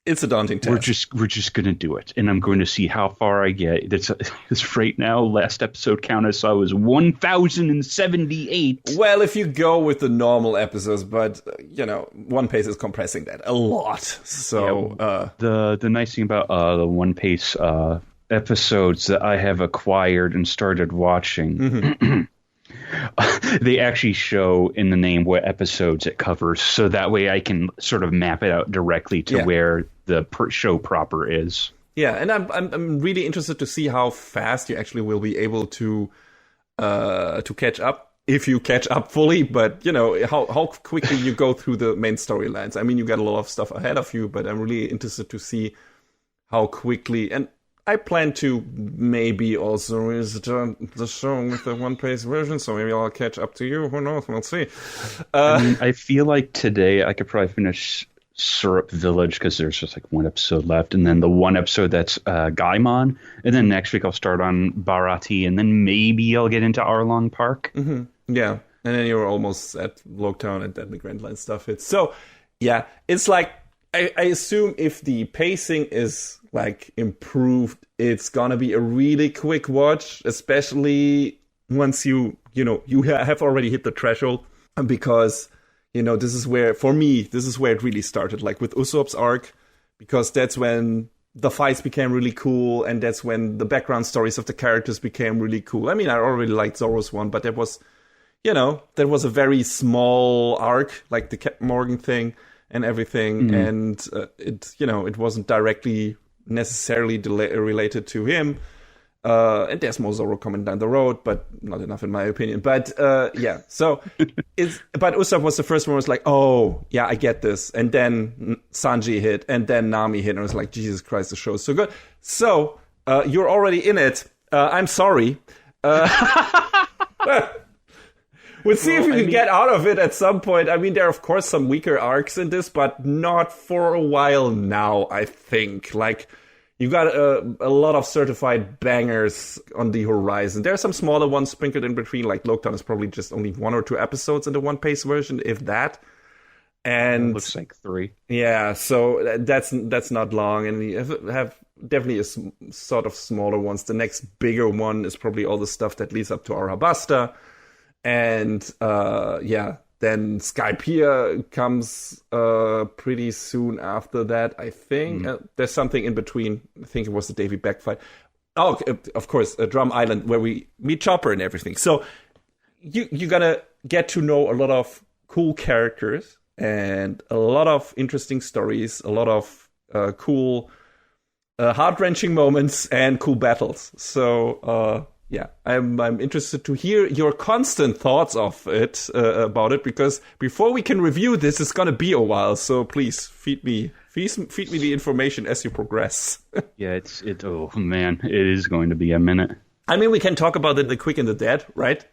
it's a daunting task. We're just gonna do it, and I'm going to see how far I get. It's right now. Last episode count I saw was 1,078. Well, if you go with the normal episodes, but you know, One Piece is compressing that a lot. So the nice thing about the One Piece episodes that I have acquired and started watching, they actually show in the name what episodes it covers, so that way I can sort of map it out directly to where the show proper is. Yeah, and I'm really interested to see how fast you actually will be able to catch up, if you catch up fully. But you know, how quickly you go through the main storylines. I mean, you got a lot of stuff ahead of you, but I'm really interested to see how quickly. And I plan to maybe also return the show with the One Piece version, so maybe I'll catch up to you. Who knows? We'll see. I feel like today I could probably finish Syrup Village because there's just like one episode left, and then the one episode that's Gaimon, and then next week I'll start on Barati, and then maybe I'll get into Arlong Park. Yeah, and then you're almost at Loketown and Deadly Grand Line stuff. So yeah, it's like I assume if the pacing is like improved, it's gonna be a really quick watch, especially once you have already hit the threshold, because you know, this is where it really started, like with Usopp's arc, because that's when the fights became really cool, and that's when the background stories of the characters became really cool. I mean, I already liked Zoro's one, but that was a very small arc, like the Captain Morgan thing and everything, and it wasn't directly necessarily related to him. And there's more Zoro coming down the road, but not enough in my opinion. But yeah, so but Usopp was the first one who was like, oh yeah, I get this. And then Sanji hit, and then Nami hit, and I was like, Jesus Christ, the show is so good. So you're already in it. I'm sorry. We'll see if you can get out of it at some point. I mean, there are, of course, some weaker arcs in this, but not for a while now, I think. Like, you got a lot of certified bangers on the horizon. There are some smaller ones sprinkled in between, like Loketown is probably just only 1 or 2 episodes in the One Piece version, if that. And it looks like 3. Yeah, so that's not long. And you have definitely a sort of smaller ones. The next bigger one is probably all the stuff that leads up to Arabasta. And then Skypiea comes pretty soon after that, I think. There's something in between. I think it was the Davy Beck fight. Oh, of course, Drum Island, where we meet Chopper and everything. So you're gonna get to know a lot of cool characters and a lot of interesting stories, a lot of cool, heart-wrenching moments and cool battles. So yeah, I'm interested to hear your constant thoughts of it about it, because before we can review this, it's gonna be a while. So please feed me the information as you progress. Yeah, oh man, it is going to be a minute. I mean, we can talk about the quick and the dead, right?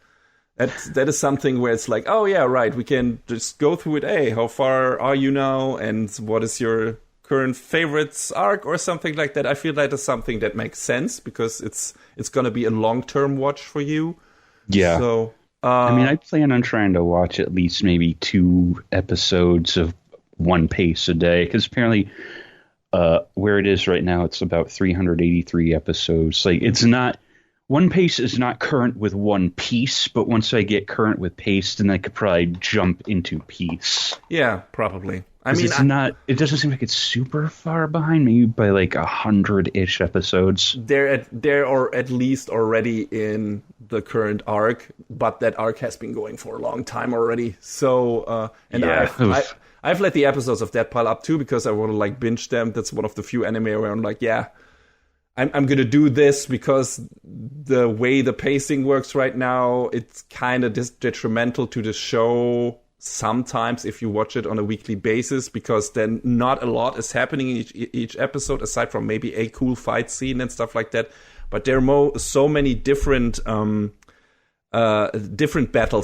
That is something where it's like, oh yeah, right, we can just go through it. Hey, how far are you now? And what is your current favorites arc or something like that? I feel that is something that makes sense because it's going to be a long-term watch for you. Yeah. So, I mean, I plan on trying to watch at least maybe 2 episodes of One Piece a day, because apparently where it is right now, it's about 383 episodes. Like, it's not... One Piece is not current with One Piece, but once I get current with Pace, then I could probably jump into Piece. Yeah, probably. I mean, it doesn't seem like it's super far behind me by like 100-ish episodes. They're at least already in the current arc, but that arc has been going for a long time already. So, I've let the episodes of that pile up too, because I want to like binge them. That's one of the few anime where I'm like, yeah, I'm going to do this because the way the pacing works right now, it's kind of detrimental to the show sometimes if you watch it on a weekly basis, because then not a lot is happening in each episode, aside from maybe a cool fight scene and stuff like that. But there are so many different battles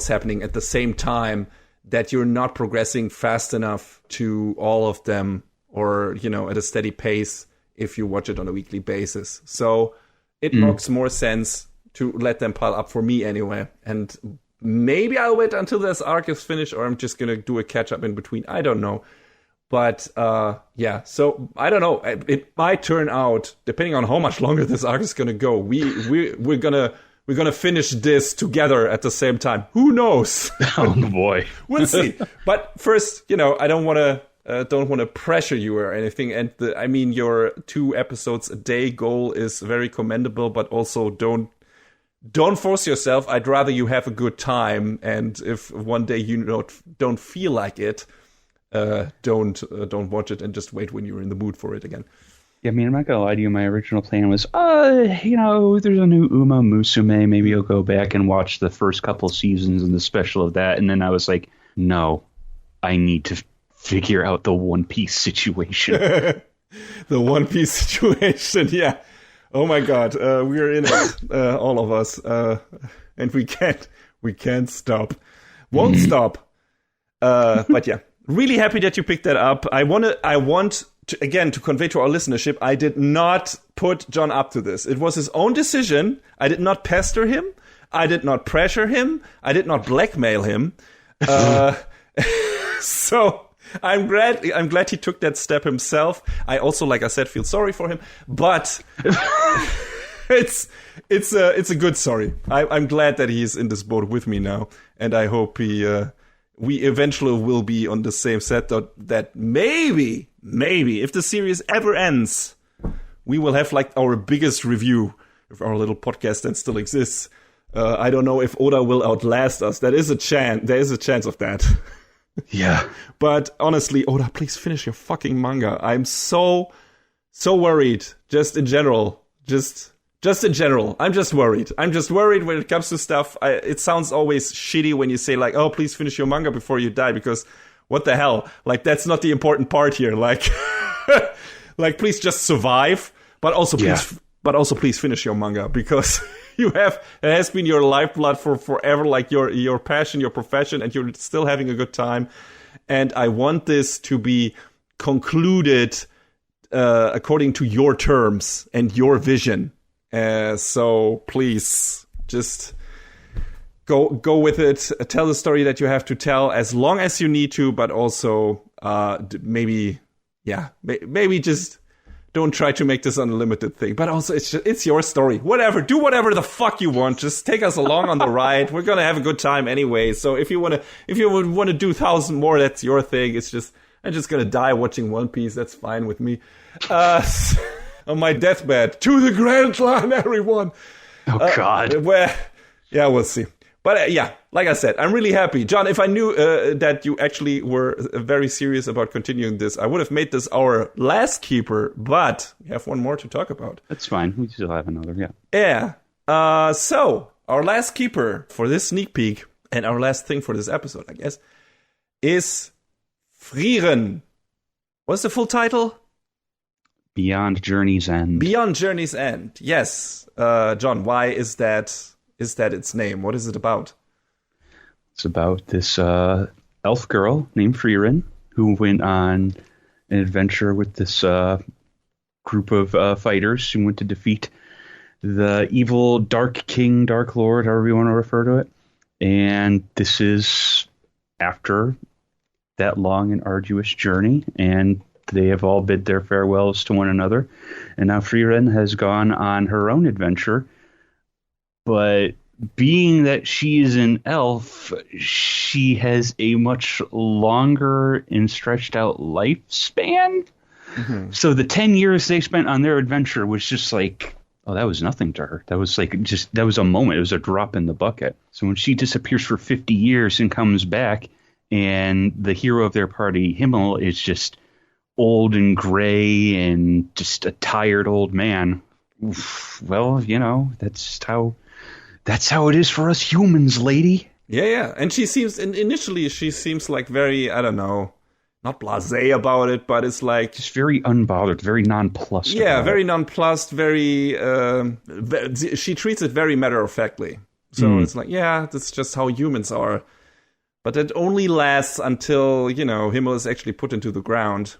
happening at the same time that you're not progressing fast enough to all of them, or, you know, at a steady pace if you watch it on a weekly basis. So it makes more sense to let them pile up for me anyway. And maybe I'll wait until this arc is finished, or I'm just going to do a catch-up in between. I don't know. But, yeah, so I don't know. It might turn out, depending on how much longer this arc is going to go, we're gonna finish this together at the same time. Who knows? Oh, boy. We'll see. But first, you know, I don't want to pressure you or anything. And I mean, your 2 episodes a day goal is very commendable, but also don't force yourself. I'd rather you have a good time. And if one day you don't feel like it, don't watch it and just wait when you're in the mood for it again. Yeah, I mean, I'm not going to lie to you. My original plan was, you know, there's a new Uma Musume. Maybe I'll go back and watch the first couple seasons and the special of that. And then I was like, no, I need to figure out the One Piece situation. The One Piece situation, yeah. Oh my God, we're in it, all of us, and we can't stop, won't stop. But yeah, really happy that you picked that up. I want to, again, to convey to our listenership, I did not put John up to this. It was his own decision. I did not pester him. I did not pressure him. I did not blackmail him. So I'm glad he took that step himself. I also, like I said, feel sorry for him, but it's a good sorry. I'm glad that he's in this boat with me now, and I hope we eventually will be on the same set that maybe if the series ever ends, we will have like our biggest review of our little podcast that still exists. I don't know if Oda will outlast us. There is a chance of that. Yeah. But honestly, Oda, please finish your fucking manga. I'm so worried. Just in general. Just in general. I'm just worried. I'm just worried when it comes to stuff. It sounds always shitty when you say like, oh, please finish your manga before you die, because what the hell? Like, that's not the important part here. Like, like, please just survive, but also please finish your manga, because it has been your lifeblood for forever, like your passion, your profession, and you're still having a good time. And I want this to be concluded according to your terms and your vision. So please just go with it. Tell the story that you have to tell as long as you need to, but also maybe just don't try to make this an unlimited thing. But also, it's your story. Whatever. Do whatever the fuck you want. Just take us along on the ride. We're going to have a good time anyway. So if you want to do 1,000 more, that's your thing. I'm just going to die watching One Piece. That's fine with me. On my deathbed. To the Grand Line, everyone. Oh, God. We'll see. But like I said, I'm really happy. John, if I knew that you actually were very serious about continuing this, I would have made this our last keeper, but we have one more to talk about. That's fine. We still have another, yeah. Yeah. So, our last keeper for this sneak peek, and our last thing for this episode, I guess, is Frieren. What's the full title? Beyond Journey's End. Beyond Journey's End, yes. John, why is that its name? What is it about? It's about this elf girl named Frieren who went on an adventure with this group of fighters who went to defeat the evil Dark King, Dark Lord, however you want to refer to it. And this is after that long and arduous journey, and they have all bid their farewells to one another. And now Frieren has gone on her own adventure. But being that she is an elf, she has a much longer and stretched out lifespan. Mm-hmm. So the 10 years they spent on their adventure was just like, oh, that was nothing to her. That was that was a moment. It was a drop in the bucket. So when she disappears for 50 years and comes back, and the hero of their party, Himmel, is just old and gray and just a tired old man. Well, that's how it is for us humans, lady. Yeah. And initially she seems like very, I don't know, not blasé about it, but it's like just very unbothered, very nonplussed. Yeah, very nonplussed, very, she treats it very matter-of-factly. So it's like, yeah, that's just how humans are. But it only lasts until, Himmel is actually put into the ground.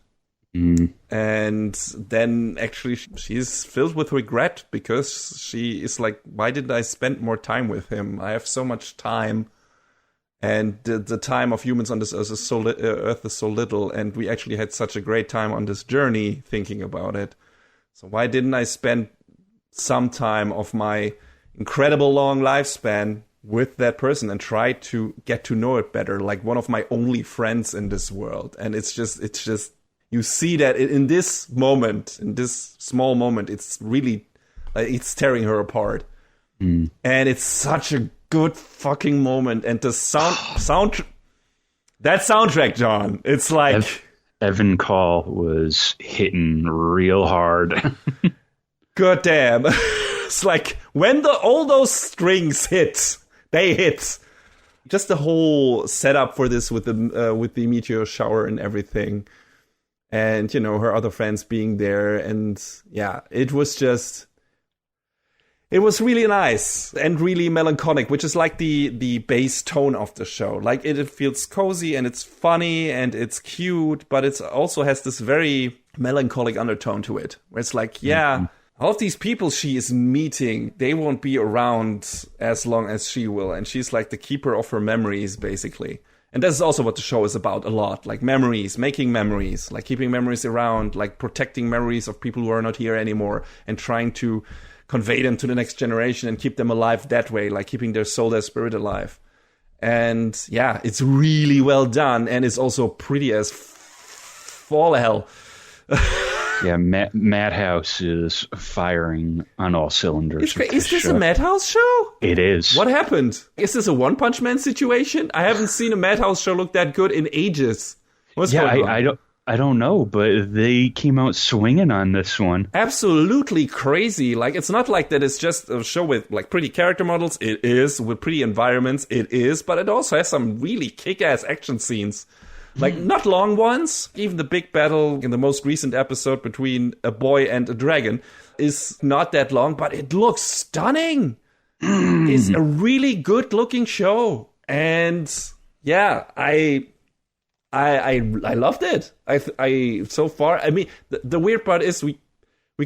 And then actually she's filled with regret because she is like, why didn't I spend more time with him? I have so much time, and the time of humans on this earth is so little, and we actually had such a great time on this journey thinking about it. So why didn't I spend some time of my incredible long lifespan with that person and try to get to know it better, like one of my only friends in this world? And it's just you see that in this moment, in this small moment, it's really like it's tearing her apart. And it's such a good fucking moment. And the that soundtrack, John, it's like Evan Call was hitting real hard. God damn. It's like when all those strings hit, they hit. Just the whole setup for this with the meteor shower and everything. And, her other friends being there. And yeah, it was really nice and really melancholic, which is like the base tone of the show. Like it feels cozy and it's funny and it's cute, but it also has this very melancholic undertone to it, where it's like, all of these people she is meeting, they won't be around as long as she will. And she's like the keeper of her memories, basically. And this is also what the show is about a lot, like memories, making memories, like keeping memories around, like protecting memories of people who are not here anymore and trying to convey them to the next generation and keep them alive that way, like keeping their soul, their spirit alive. And yeah, it's really well done, and it's also pretty as all hell. Yeah, Madhouse is firing on all cylinders. Is this a Madhouse show? It is. What happened? Is this a One Punch Man situation? I haven't seen a Madhouse show look that good in ages. What's going on? I don't know, but they came out swinging on this one. Absolutely crazy. Like, it's not like that it's just a show with like pretty character models. It is. With pretty environments. It is. But it also has some really kick-ass action scenes. Like, not long ones. Even the big battle in the most recent episode between a boy and a dragon is not that long, but it looks stunning. It's a really good-looking show. And, yeah, I loved it. So far, I mean, the weird part is we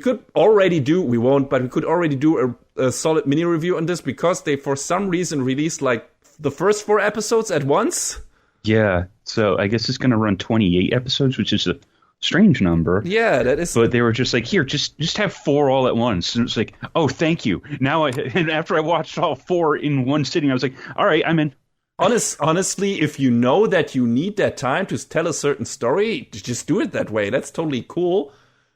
could already do, we won't, but we could already do a solid mini review on this because they, for some reason, released, like, the first 4 episodes at once. Yeah, so I guess it's going to run 28 episodes, which is a strange number. Yeah, that is. But they were just like, here, just have 4 all at once. And it's like, oh, thank you. Now, and after I watched all 4 in one sitting, I was like, all right, I'm in. Honestly, if you know that you need that time to tell a certain story, just do it that way. That's totally cool.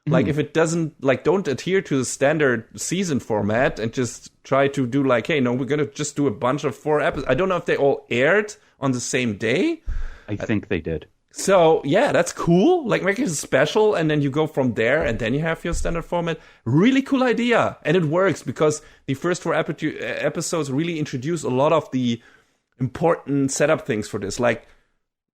Like, if it doesn't, like, don't adhere to the standard season format and just try to do like, hey, no, we're going to just do a bunch of 4 episodes. I don't know if they all aired on the same day. I think they did. So, yeah, that's cool. Like, make it special, and then you go from there, and then you have your standard format. Really cool idea. And it works because the first 4 episodes really introduce a lot of the important setup things for this. Like,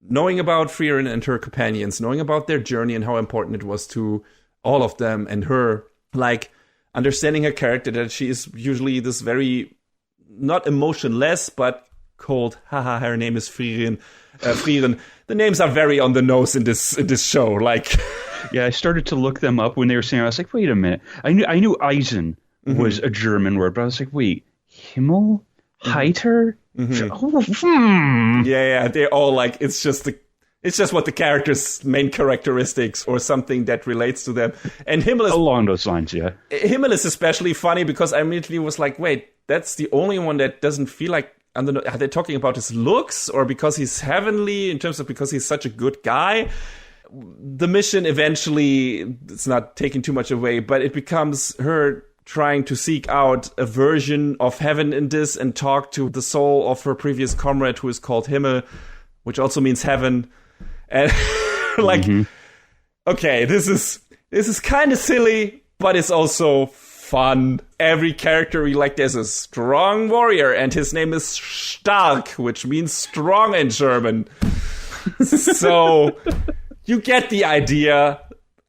knowing about Frieren and her companions, knowing about their journey and how important it was to all of them, and her, like, understanding her character, that she is usually this very, not emotionless, but cold. Haha, her name is Frieren. Frieren. The names are very on the nose in this show. Like, yeah, I started to look them up when they were saying. I was like, wait a minute. I knew Eisen was a German word, but I was like, wait, Himmel, Heiter. Yeah, they're all like, it's just what the character's main characteristics or something that relates to them. And Himmel is along those lines, yeah. Himmel is especially funny because I immediately was like, wait, that's the only one that doesn't feel like, are they talking about his looks or because he's heavenly in terms of because he's such a good guy? The mission eventually, it's not taking too much away, but it becomes her trying to seek out a version of heaven in this and talk to the soul of her previous comrade who is called Himmel, which also means heaven. And like, okay, this is kind of silly, but it's also fun. Every character, like, there's a strong warrior, and his name is Stark, which means strong in German. So you get the idea.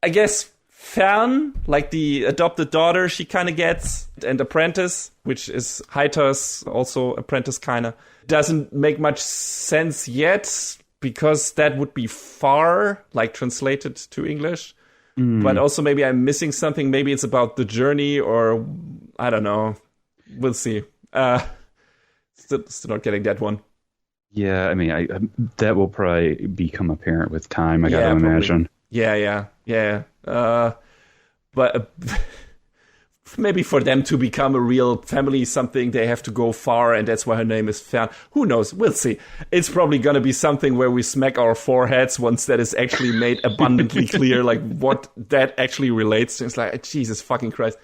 I guess Fern, like the adopted daughter, she kind of gets, and Apprentice, which is Heiter's also apprentice kind of, doesn't make much sense yet, because that would be far, like, translated to English. But also maybe I'm missing something. Maybe it's about the journey, or I don't know. We'll see. Still not getting that one. Yeah, I mean, that will probably become apparent with time, I gotta imagine. Yeah. But maybe for them to become a real family something, they have to go far, and that's why her name is Fern. Who knows? We'll see. It's probably going to be something where we smack our foreheads once that is actually made abundantly clear, like what that actually relates to. It's like, Jesus fucking Christ.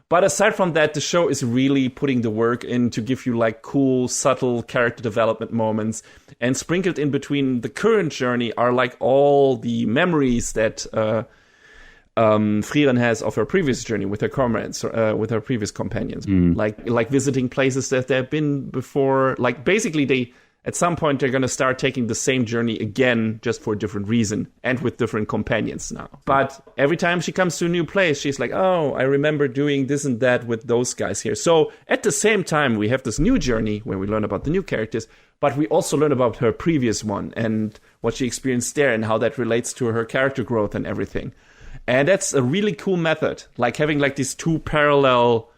But aside from that, the show is really putting the work in to give you like cool, subtle character development moments. And sprinkled in between the current journey are like all the memories that Frieren has of her previous journey with her comrades, with her previous companions, like visiting places that they've been before. Like, basically, at some point they're going to start taking the same journey again, just for a different reason and with different companions now. But every time she comes to a new place, she's like, oh, I remember doing this and that with those guys here. So at the same time, we have this new journey where we learn about the new characters, but we also learn about her previous one and what she experienced there and how that relates to her character growth and everything. And that's a really cool method, like having like these 2 parallel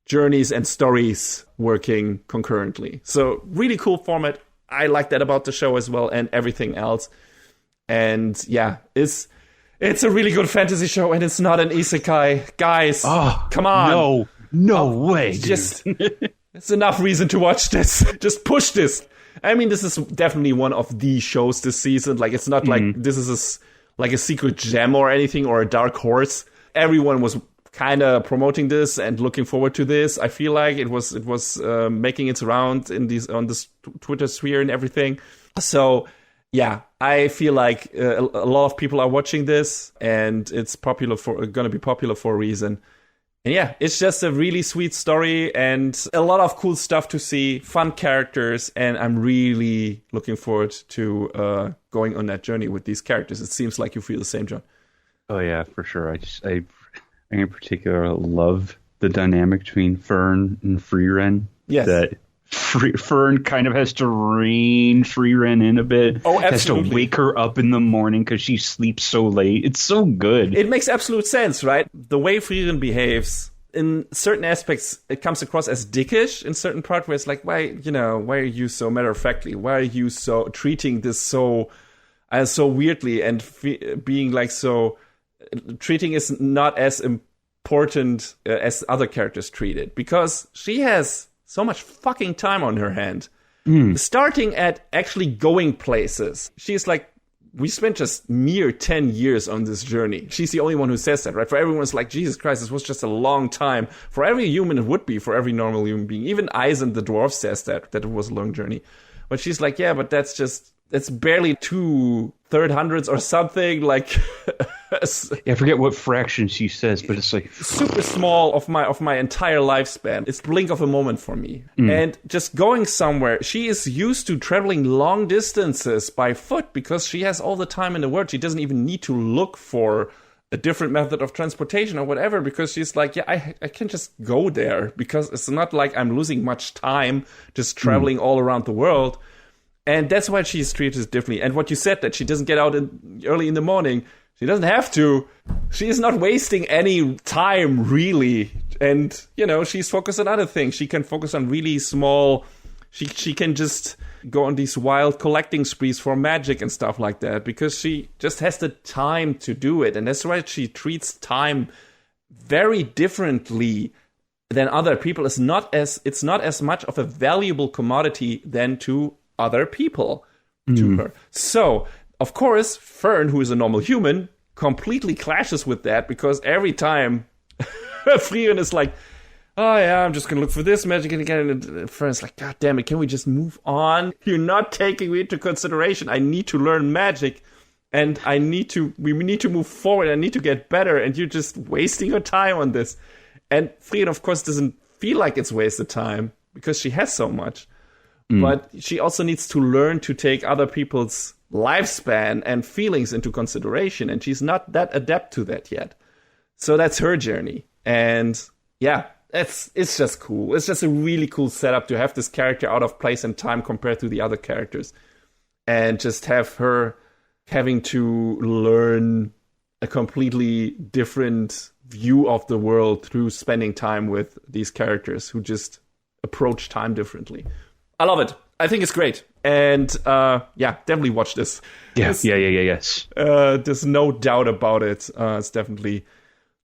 journeys and stories working concurrently. So really cool format. I like that about the show as well, and everything else. And yeah, it's a really good fantasy show, and it's not an isekai. Guys, come on. No way, dude. It's enough reason to watch this. Just push this. I mean, this is definitely one of the shows this season. Like, it's not like this is like a secret gem or anything, or a dark horse. Everyone was kind of promoting this and looking forward to this. I feel like it was making its round on this Twitter sphere and everything. So yeah, I feel like a lot of people are watching this, and it's going to be popular for a reason. And yeah, it's just a really sweet story and a lot of cool stuff to see, fun characters, and I'm really looking forward to going on that journey with these characters. It seems like you feel the same, John. Oh yeah, for sure. I in particular love the dynamic between Fern and Frieren. Yes. That Fern kind of has to rein Frieren in a bit. Oh, absolutely. Has to wake her up in the morning because she sleeps so late. It's so good. It makes absolute sense, right? The way Frieren behaves, in certain aspects, it comes across as dickish in certain parts where it's like, why are you so matter-of-factly? Why are you so treating this so, so weirdly, and being like so, treating is not as important as other characters treat it, because she has so much fucking time on her hand. Starting at actually going places. She's like, we spent just mere 10 years on this journey. She's the only one who says that, right? For everyone, it's like, Jesus Christ, this was just a long time. For every human, it would be. For every normal human being. Even Eisen, the dwarf, says that it was a long journey. But she's like, yeah, but that's barely 2/300 or something. Like, I forget what fraction she says, but it's like super small of my entire lifespan. It's blink of a moment for me. And just going somewhere, she is used to traveling long distances by foot because she has all the time in the world. She doesn't even need to look for a different method of transportation or whatever, because she's like, yeah, I can just go there, because it's not like I'm losing much time just traveling all around the world. And that's why she's treated differently. And what you said, that she doesn't get out early in the morning, she doesn't have to. She is not wasting any time, really. And, she's focused on other things. She can focus on really small... She can just go on these wild collecting sprees for magic and stuff like that, because she just has the time to do it. And that's why she treats time very differently than other people. It's not as much of a valuable commodity than to other people to her. So, of course, Fern, who is a normal human, completely clashes with that, because every time Frieren is like, oh yeah, I'm just gonna look for this magic again, and Fern's like, God damn it, can we just move on? You're not taking me into consideration. I need to learn magic, and we need to move forward. I need to get better, and you're just wasting your time on this. And Frieren, of course, doesn't feel like it's wasted time, because she has so much. But she also needs to learn to take other people's lifespan and feelings into consideration, and she's not that adept to that yet. So that's her journey. And yeah, it's just cool. It's just a really cool setup to have this character out of place and time compared to the other characters, and just have her having to learn a completely different view of the world through spending time with these characters who just approach time differently. I love it. I think it's great. And definitely watch this. Yes. There's no doubt about it. It's definitely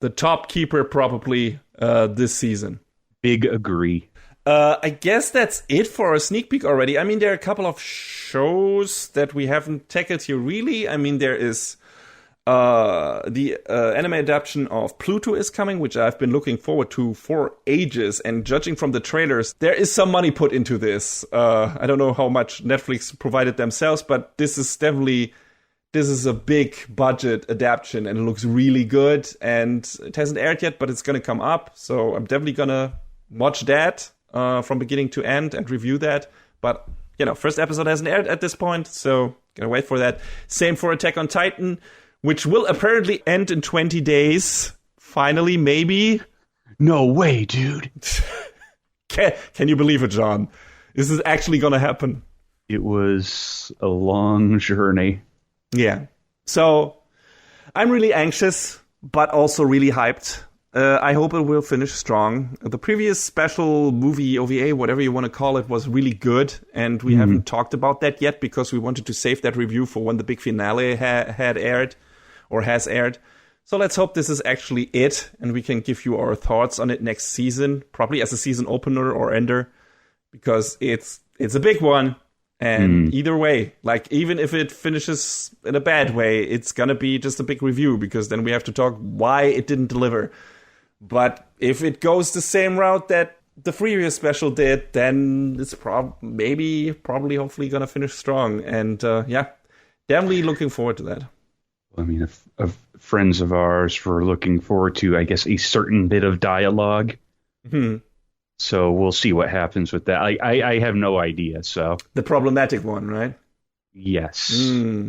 the top keeper probably this season. Big agree. I guess that's it for a sneak peek already. I mean, there are a couple of shows that we haven't tackled here, really. I mean, there is the anime adaptation of Pluto is coming, which I've been looking forward to for ages. And judging from the trailers, there is some money put into this. I don't know how much Netflix provided themselves, but this is a big budget adaptation, and it looks really good. And it hasn't aired yet, but it's going to come up. So I'm definitely going to watch that from beginning to end and review that. But, first episode hasn't aired at this point, so gonna wait for that. Same for Attack on Titan, which will apparently end in 20 days. Finally, maybe. No way, dude. Can you believe it, John? This is actually going to happen. It was a long journey. Yeah. So, I'm really anxious, but also really hyped. I hope it will finish strong. The previous special movie, OVA, whatever you want to call it, was really good. And we haven't talked about that yet, because we wanted to save that review for when the big finale had aired. Or has aired. So let's hope this is actually it, and we can give you our thoughts on it next season, probably as a season opener or ender, because it's a big one. And either way, like, even if it finishes in a bad way, it's gonna be just a big review, because then we have to talk why it didn't deliver. But if it goes the same route that the previous special did, then it's probably hopefully gonna finish strong. And definitely looking forward to that. I mean, if friends of ours were looking forward to, I guess, a certain bit of dialogue. So we'll see what happens with that. I have no idea. So the problematic one, right? Yes.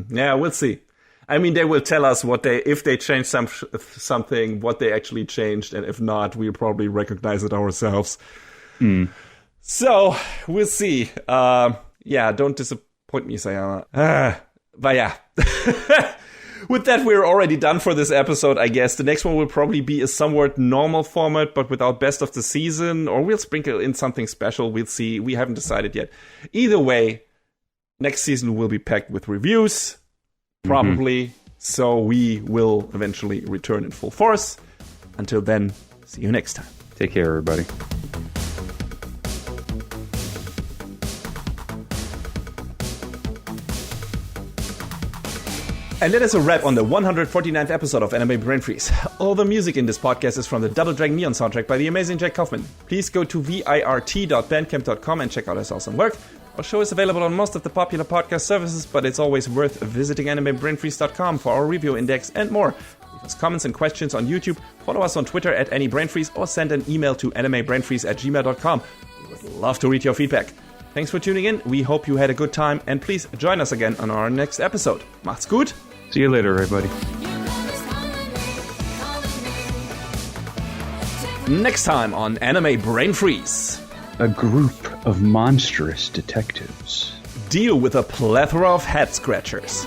Yeah, we'll see. I mean, they will tell us if they change something, what they actually changed, and if not, we'll probably recognize it ourselves. So we'll see. Don't disappoint me, Sayama. But yeah. With that, we're already done for this episode, I guess. The next one will probably be a somewhat normal format, but without best of the season, or we'll sprinkle in something special. We'll see. We haven't decided yet. Either way, next season will be packed with reviews, probably. So we will eventually return in full force. Until then, see you next time. Take care, everybody. And that is a wrap on the 149th episode of Anime Brain Freeze. All the music in this podcast is from the Double Dragon Neon soundtrack by the amazing Jack Kaufman. Please go to virt.bandcamp.com and check out his awesome work. Our show is available on most of the popular podcast services, but it's always worth visiting animebrainfreeze.com for our review index and more. Leave us comments and questions on YouTube, follow us on Twitter at AnyBrainFreeze, or send an email to animebrainfreeze@gmail.com. We would love to read your feedback. Thanks for tuning in. We hope you had a good time, and please join us again on our next episode. Macht's gut. See you later, everybody. Next time on Anime Brain Freeze. A group of monstrous detectives deal with a plethora of head scratchers.